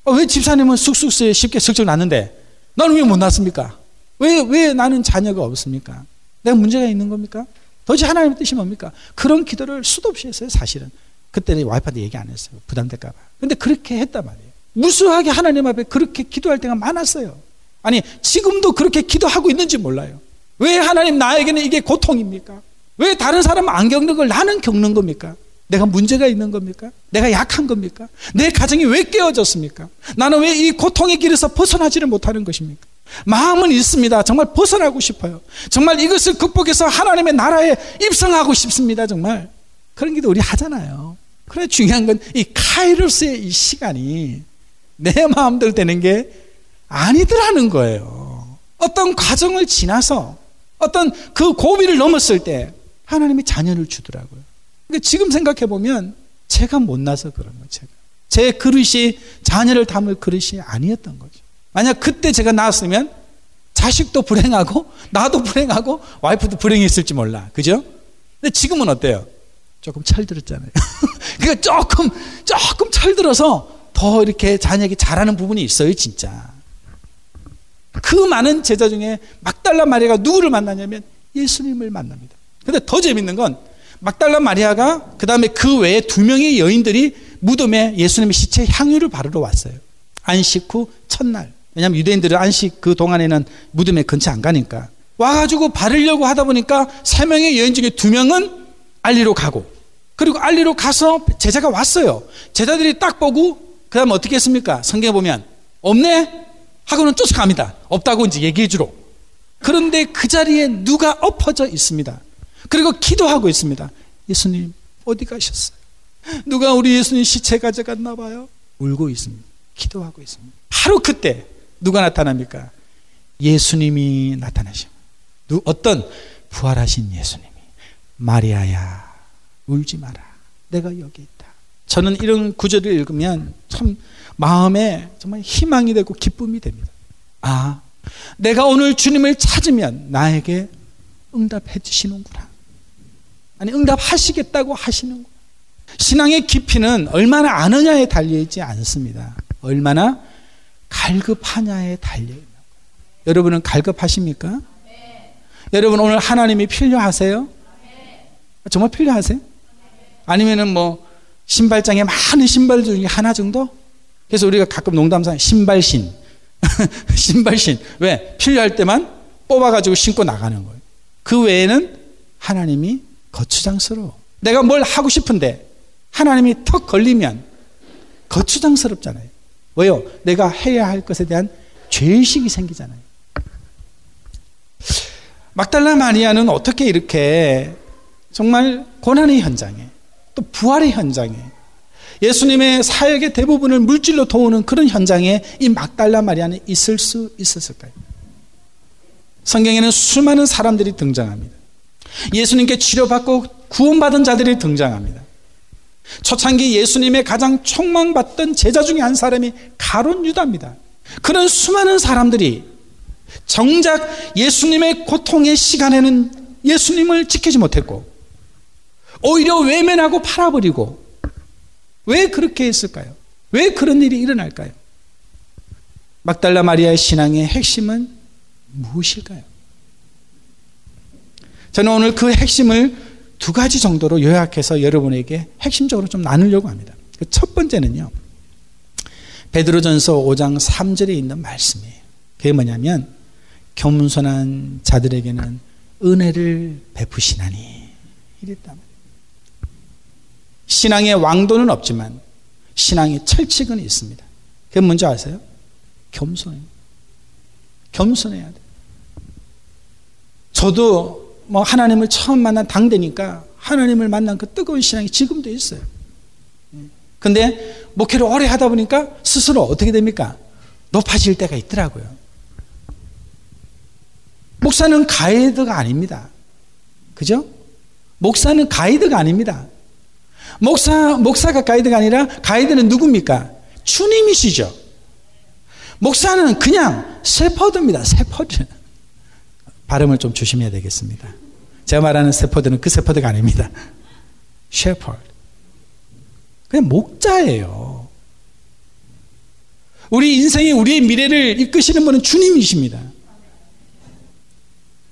왜 집사님은 쑥쑥 쉽게 슬쩍 낳는데 나는 왜 못 낳습니까? 왜 나는 자녀가 없습니까? 내가 문제가 있는 겁니까? 도대체 하나님의 뜻이 뭡니까? 그런 기도를 수도 없이 했어요, 사실은. 그때는 와이프한테 얘기 안 했어요. 부담될까봐. 근데 그렇게 했단 말이에요. 무수하게 하나님 앞에 그렇게 기도할 때가 많았어요. 아니, 지금도 그렇게 기도하고 있는지 몰라요. 왜 하나님 나에게는 이게 고통입니까? 왜 다른 사람은 안 겪는 걸 나는 겪는 겁니까? 내가 문제가 있는 겁니까? 내가 약한 겁니까? 내 가정이 왜 깨어졌습니까? 나는 왜 이 고통의 길에서 벗어나지를 못하는 것입니까? 마음은 있습니다. 정말 벗어나고 싶어요. 정말 이것을 극복해서 하나님의 나라에 입성하고 싶습니다. 정말 그런 기도 우리 하잖아요. 그래, 중요한 건 이 카이로스의 이 시간이 내 마음대로 되는 게 아니더라는 거예요. 어떤 과정을 지나서 어떤 그 고비를 넘었을 때 하나님이 자녀를 주더라고요. 그러니까 지금 생각해 보면 제가 못나서 그런 거예요. 제 그릇이 자녀를 담을 그릇이 아니었던 거죠. 만약 그때 제가 낳았으면 자식도 불행하고 나도 불행하고 와이프도 불행했을지 몰라. 그죠? 근데 지금은 어때요? 조금 철들었잖아요. 그러니까 조금 철들어서 더 이렇게 자녀에게 잘하는 부분이 있어요, 진짜. 그 많은 제자 중에 막달라 마리아가 누구를 만나냐면 예수님을 만납니다. 근데 더 재밌는 건 막달라 마리아가 그 다음에 그 외에 2명의 여인들이 무덤에 예수님의 시체에 향유를 바르러 왔어요. 안식 후 첫날. 왜냐하면 유대인들은 안식 그 동안에는 무덤에 근처 안 가니까. 와가지고 바르려고 하다 보니까 3명의 여인 중에 2명은 알리로 가고, 그리고 알리로 가서 제자가 왔어요. 제자들이 딱 보고 그 다음에 어떻게 했습니까? 성경에 보면 없네? 하고는 쫓아갑니다. 없다고 이제 얘기해 주러. 그런데 그 자리에 누가 엎어져 있습니다. 그리고 기도하고 있습니다. 예수님 어디 가셨어요? 누가 우리 예수님 시체 가져갔나 봐요. 울고 있습니다. 기도하고 있습니다. 바로 그때 누가 나타납니까? 예수님이 나타나십니다. 어떤 부활하신 예수님이, 마리아야 울지 마라, 내가 여기 있다. 저는 이런 구절을 읽으면 참 마음에 정말 희망이 되고 기쁨이 됩니다. 아, 내가 오늘 주님을 찾으면 나에게 응답해 주시는구나. 아니, 응답하시겠다고 하시는구나. 신앙의 깊이는 얼마나 아느냐에 달려있지 않습니다. 얼마나 갈급하냐에 달려있는 거예요. 여러분은 갈급하십니까? 네. 여러분 오늘 하나님이 필요하세요? 네. 정말 필요하세요? 네. 아니면은 뭐 신발장에 많은 신발 중에 하나 정도? 그래서 우리가 가끔 농담삼아 신발신 신발신. 왜? 필요할 때만 뽑아가지고 신고 나가는 거예요. 그 외에는 하나님이 거추장스러워. 내가 뭘 하고 싶은데 하나님이 턱 걸리면 거추장스럽잖아요. 왜요? 내가 해야 할 것에 대한 죄의식이 생기잖아요. 막달라 마리아는 어떻게 이렇게 정말 고난의 현장에, 또 부활의 현장에, 예수님의 사역의 대부분을 물질로 도우는 그런 현장에 이 막달라 마리아는 있을 수 있었을까요? 성경에는 수많은 사람들이 등장합니다. 예수님께 치료받고 구원받은 자들이 등장합니다. 초창기 예수님의 가장 촉망받던 제자 중에 한 사람이 가룟 유다입니다. 그런 수많은 사람들이 정작 예수님의 고통의 시간에는 예수님을 지키지 못했고 오히려 외면하고 팔아버리고, 왜 그렇게 했을까요? 왜 그런 일이 일어날까요? 막달라 마리아의 신앙의 핵심은 무엇일까요? 저는 오늘 그 핵심을 2가지 정도로 요약해서 여러분에게 핵심적으로 좀 나누려고 합니다. 첫 번째는요, 베드로전서 5장 3절에 있는 말씀이에요. 그게 뭐냐면 겸손한 자들에게는 은혜를 베푸시나니 이랬다. 신앙의 왕도는 없지만 신앙의 철칙은 있습니다. 그게 뭔지 아세요? 겸손입니다. 겸손해야 돼요. 저도 뭐 하나님을 처음 만난 당대니까 하나님을 만난 그 뜨거운 신앙이 지금도 있어요. 근데 목회를 오래 하다 보니까 스스로 어떻게 됩니까? 높아질 때가 있더라고요. 목사는 가이드가 아닙니다. 그죠? 목사는 가이드가 아닙니다. 목사가 가이드가 아니라 가이드는 누굽니까? 주님이시죠. 목사는 그냥 세퍼드입니다. 세퍼드. 발음을 좀 조심해야 되겠습니다. 제가 말하는 세퍼드는 그 세퍼드가 아닙니다. 셰퍼드. 그냥 목자예요. 우리 인생에 우리의 미래를 이끄시는 분은 주님이십니다.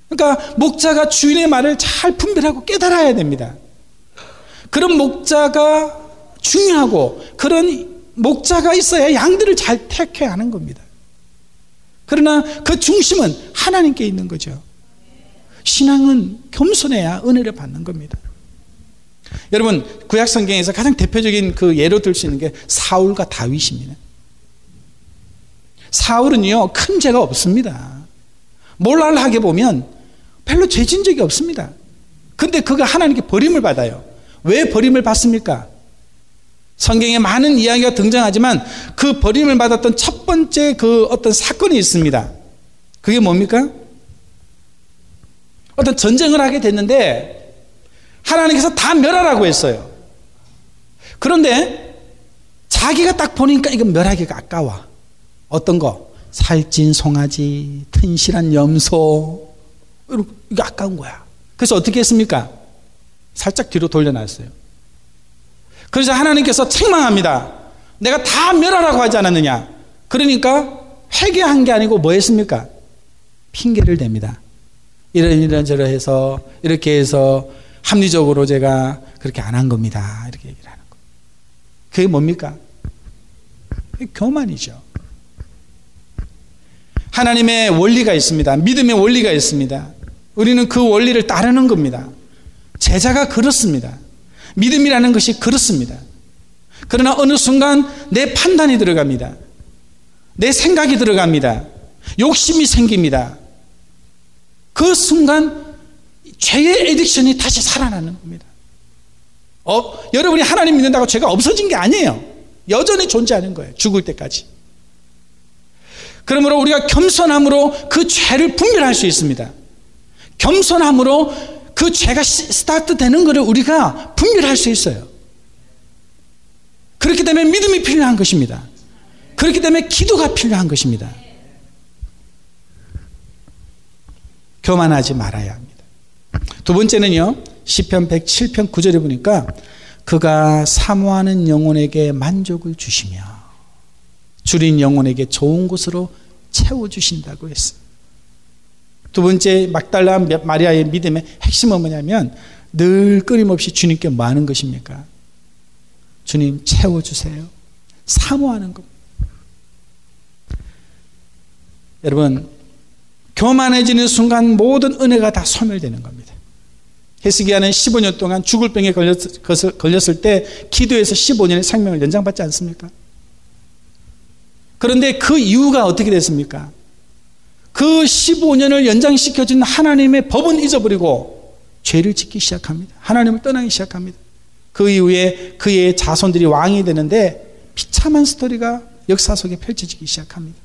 그러니까 목자가 주인의 말을 잘 분별하고 깨달아야 됩니다. 그런 목자가 중요하고 그런 목자가 있어야 양들을 잘 택해야 하는 겁니다. 그러나 그 중심은 하나님께 있는 거죠. 신앙은 겸손해야 은혜를 받는 겁니다. 여러분, 구약 성경에서 가장 대표적인 그 예로 들 수 있는 게 사울과 다윗입니다. 사울은요, 큰 죄가 없습니다. 몰랄하게 보면 별로 죄진 적이 없습니다. 근데 그가 하나님께 버림을 받아요. 왜 버림을 받습니까? 성경에 많은 이야기가 등장하지만 그 버림을 받았던 첫 번째 그 어떤 사건이 있습니다. 그게 뭡니까? 어떤 전쟁을 하게 됐는데 하나님께서 다 멸하라고 했어요. 그런데 자기가 딱 보니까 이거 멸하기가 아까워. 어떤 거? 살찐 송아지, 튼실한 염소, 이거 아까운 거야. 그래서 어떻게 했습니까? 살짝 뒤로 돌려놨어요. 그래서 하나님께서 책망합니다. 내가 다 멸하라고 하지 않았느냐. 그러니까 회개한 게 아니고 뭐 했습니까? 핑계를 댑니다. 이런저런 해서 이렇게 해서 합리적으로 제가 그렇게 안 한 겁니다. 이렇게 얘기를 하는 거예요. 그게 뭡니까? 그게 교만이죠. 하나님의 원리가 있습니다. 믿음의 원리가 있습니다. 우리는 그 원리를 따르는 겁니다. 제자가 그렇습니다. 믿음이라는 것이 그렇습니다. 그러나 어느 순간 내 판단이 들어갑니다. 내 생각이 들어갑니다. 욕심이 생깁니다. 그 순간 죄의 애딕션이 다시 살아나는 겁니다. 여러분이 하나님 믿는다고 죄가 없어진 게 아니에요. 여전히 존재하는 거예요. 죽을 때까지. 그러므로 우리가 겸손함으로 그 죄를 분별할 수 있습니다. 겸손함으로 그 죄가 스타트 되는 것을 우리가 분별할 수 있어요. 그렇기 때문에 믿음이 필요한 것입니다. 그렇기 때문에 기도가 필요한 것입니다. 교만하지 말아야 합니다. 두 번째는요, 시편 107편 9절에 보니까 그가 사모하는 영혼에게 만족을 주시며 줄인 영혼에게 좋은 곳으로 채워주신다고 했어요. 두 번째 막달라 마리아의 믿음의 핵심은 뭐냐면 늘 끊임없이 주님께 뭐 하는 것입니까? 주님 채워주세요. 사모하는 겁니다. 여러분, 교만해지는 순간 모든 은혜가 다 소멸되는 겁니다. 히스기야는 15년 동안 죽을 병에 걸렸을 때 기도해서 15년의 생명을 연장받지 않습니까? 그런데 그 이유가 어떻게 됐습니까? 그 15년을 연장시켜준 하나님의 법은 잊어버리고 죄를 짓기 시작합니다. 하나님을 떠나기 시작합니다. 그 이후에 그의 자손들이 왕이 되는데 비참한 스토리가 역사 속에 펼쳐지기 시작합니다.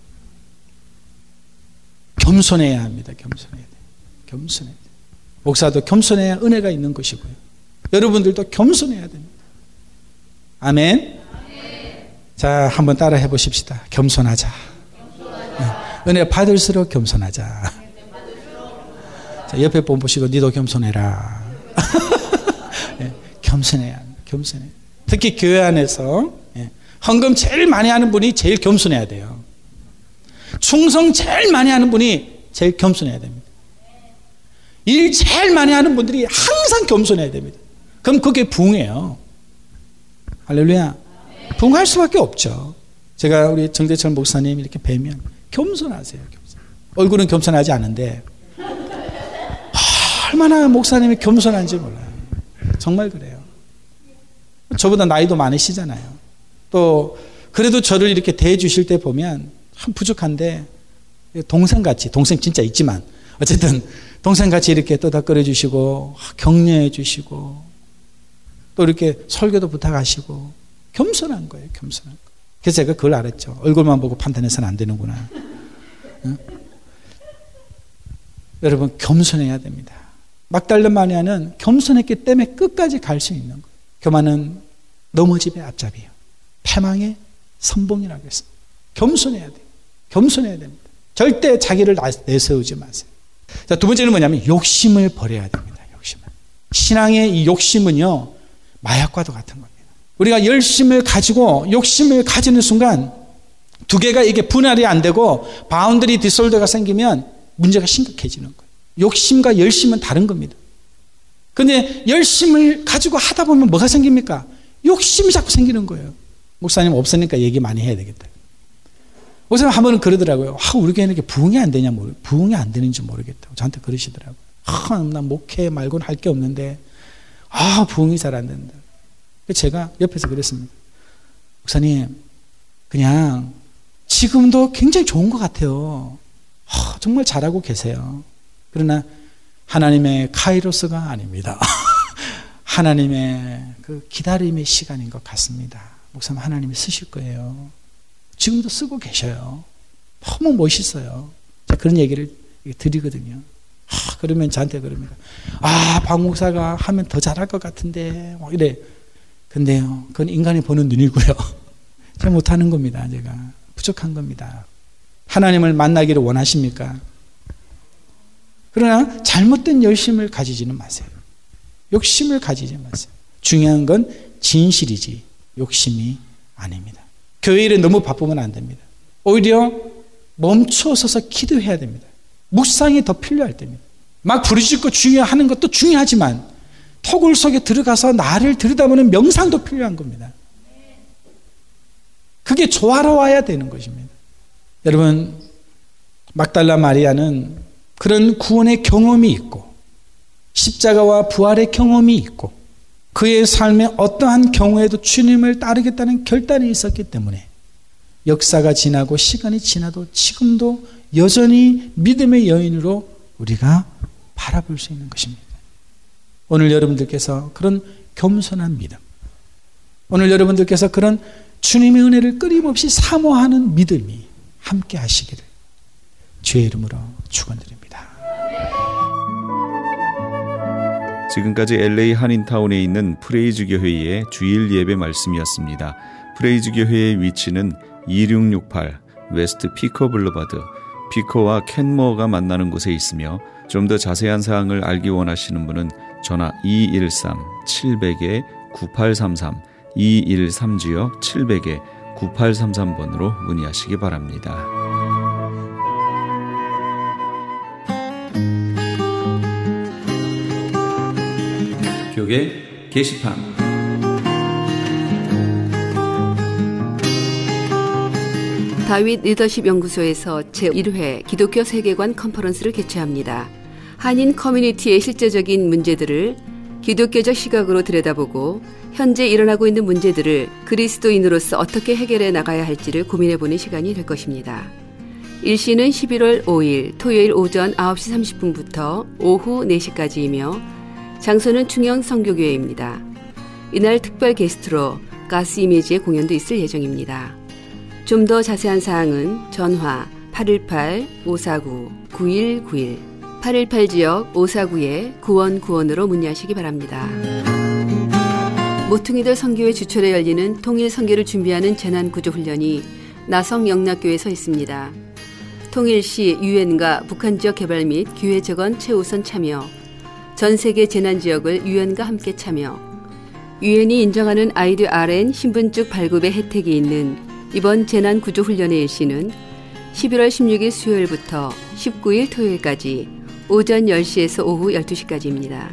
겸손해야 합니다. 겸손해야 돼요. 겸손해야 돼요. 목사도 겸손해야 은혜가 있는 것이고요. 여러분들도 겸손해야 됩니다. 아멘. 자, 한번 따라 해보십시다. 겸손하자. 네. 은혜 받을수록 겸손하자. 자, 옆에 분 보시고 니도 겸손해라. 네. 겸손해야 합니다. 겸손해. 특히 교회 안에서 헌금 제일 많이 하는 분이 제일 겸손해야 돼요. 충성 제일 많이 하는 분이 제일 겸손해야 됩니다. 일 제일 많이 하는 분들이 항상 겸손해야 됩니다. 그럼 그게 부흥이에요. 할렐루야. 부흥할 수밖에 없죠. 제가 우리 정대철 목사님 이렇게 뵈면 겸손하세요. 겸손. 얼굴은 겸손하지 않은데 얼마나 목사님이 겸손한지 몰라요. 정말 그래요. 저보다 나이도 많으시잖아요. 또 그래도 저를 이렇게 대해 주실 때 보면 참 부족한데 동생같이, 동생 진짜 있지만 어쨌든 동생같이 이렇게 떠닥거려 주시고 격려해 주시고 또 이렇게 설교도 부탁하시고 겸손한 거예요. 겸손한 거. 그래서 제가 그걸 알았죠. 얼굴만 보고 판단해서는 안 되는구나. 응? 여러분 겸손해야 됩니다. 막달라 마리아는 겸손했기 때문에 끝까지 갈 수 있는 거예요. 교만은 넘어집의 앞잡이에요. 패망의 선봉이라고 했습니다. 겸손해야 돼요. 겸손해야 됩니다. 절대 자기를 내세우지 마세요. 자, 두 번째는 뭐냐면 욕심을 버려야 됩니다. 욕심을. 신앙의 이 욕심은요, 마약과도 같은 겁니다. 우리가 열심을 가지고 욕심을 가지는 순간 두 개가 이게 분할이 안 되고 바운더리 디솔더가 생기면 문제가 심각해지는 거예요. 욕심과 열심은 다른 겁니다. 그런데 열심을 가지고 하다 보면 뭐가 생깁니까? 욕심이 자꾸 생기는 거예요. 목사님 없으니까 얘기 많이 해야 되겠다. 목사님 한 번은 그러더라고요. 우리 교회는 이렇게 부흥이 안 되냐, 부흥이 안 되는지 모르겠다고 저한테 그러시더라고요. 나 목회 말고는 할 게 없는데 부흥이 잘 안 된다. 제가 옆에서 그랬습니다. 목사님, 그냥 지금도 굉장히 좋은 것 같아요. 정말 잘하고 계세요. 그러나 하나님의 카이로스가 아닙니다. 하나님의 그 기다림의 시간인 것 같습니다. 목사님 하나님이 쓰실 거예요. 지금도 쓰고 계셔요. 너무 멋있어요. 제가 그런 얘기를 드리거든요. 그러면 저한테 그럽니다. 박 목사가 하면 더 잘할 것 같은데 이래. 근데요, 그건 인간이 보는 눈이고요. 제가 못하는 겁니다. 제가 부족한 겁니다. 하나님을 만나기를 원하십니까? 그러나 잘못된 열심을 가지지는 마세요. 욕심을 가지지 마세요. 중요한 건 진실이지 욕심이 아닙니다. 교회 일에 너무 바쁘면 안 됩니다. 오히려 멈춰서서 기도해야 됩니다. 묵상이 더 필요할 때입니다. 막 부르짖고 중요하는 것도 중요하지만 토굴 속에 들어가서 나를 들여다보는 명상도 필요한 겁니다. 그게 조화로워야 되는 것입니다. 여러분, 막달라 마리아는 그런 구원의 경험이 있고 십자가와 부활의 경험이 있고 그의 삶에 어떠한 경우에도 주님을 따르겠다는 결단이 있었기 때문에 역사가 지나고 시간이 지나도 지금도 여전히 믿음의 여인으로 우리가 바라볼 수 있는 것입니다. 오늘 여러분들께서 그런 겸손한 믿음, 오늘 여러분들께서 그런 주님의 은혜를 끊임없이 사모하는 믿음이 함께 하시기를 주의 이름으로 축원드립니다. 지금까지 LA 한인타운에 있는 프레이즈 교회의 주일 예배 말씀이었습니다. 프레이즈 교회의 위치는 2668 웨스트 피커 블루바드, 피커와 캔모어가 만나는 곳에 있으며 좀 더 자세한 사항을 알기 원하시는 분은 전화 213-700-9833 213-700-9833번으로 문의하시기 바랍니다. 교계 게시판 다윗 리더십 연구소에서 제1회 기독교 세계관 컨퍼런스를 개최합니다. 한인 커뮤니티의 실제적인 문제들을 기독교적 시각으로 들여다보고 현재 일어나고 있는 문제들을 그리스도인으로서 어떻게 해결해 나가야 할지를 고민해보는 시간이 될 것입니다. 일시는 11월 5일 토요일 오전 9시 30분부터 오후 4시까지이며 장소는 중영 선교교회입니다. 이날 특별 게스트로 가스 이미지의 공연도 있을 예정입니다. 좀 더 자세한 사항은 전화 818-549-9191 818지역 549-9191으로 문의하시기 바랍니다. 모퉁이들 선교회 주철에 열리는 통일 선교를 준비하는 재난구조훈련이 나성 영락교에서 있습니다. 통일시 유엔과 북한지역 개발 및 기회 재건 최우선 참여, 전세계 재난지역을 유엔과 함께 참여, 유엔이 인정하는 IDRN 신분증 발급의 혜택이 있는 이번 재난구조훈련의 일시는 11월 16일 수요일부터 19일 토요일까지 오전 10시에서 오후 12시까지입니다.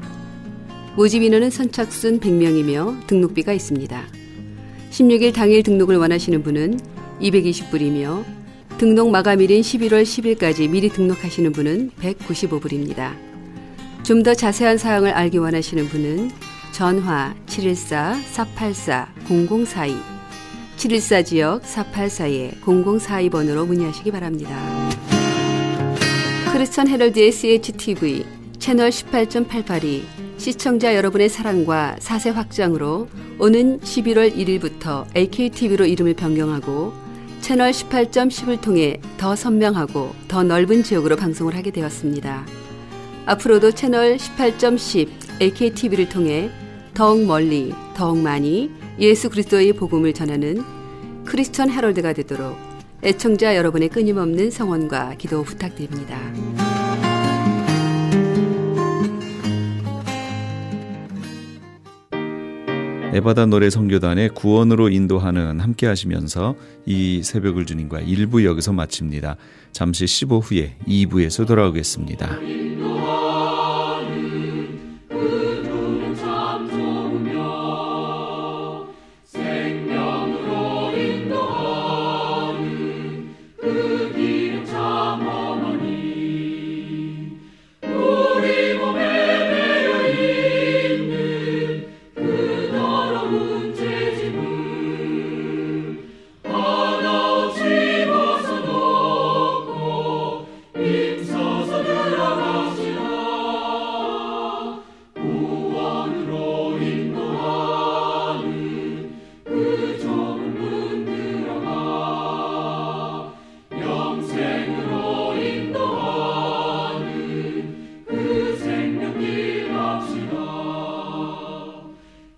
모집 인원은 선착순 100명이며 등록비가 있습니다. 16일 당일 등록을 원하시는 분은 220불이며 등록 마감일인 11월 10일까지 미리 등록하시는 분은 195불입니다. 좀 더 자세한 사항을 알기 원하시는 분은 전화 714-484-0042 714지역 484-0042번으로 문의하시기 바랍니다. 크리스천 헤럴드의 CHTV 채널 18.88이 시청자 여러분의 사랑과 사세 확장으로 오는 11월 1일부터 AKTV로 이름을 변경하고 채널 18.10을 통해 더 선명하고 더 넓은 지역으로 방송을 하게 되었습니다. 앞으로도 채널 18.10 AKTV를 통해 더욱 멀리, 더욱 많이 예수 그리스도의 복음을 전하는 크리스천 헤럴드가 되도록 애청자 여러분의 끊임없는 성원과 기도 부탁드립니다. 에바다 노래 선교단의 구원으로 인도하는 함께 하시면서 이 새벽을 주님과 1부 여기서 마칩니다. 잠시 15 후에 2부에서 돌아오겠습니다.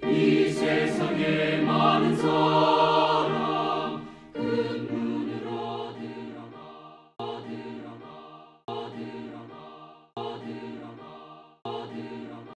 이 세상에 많은 사람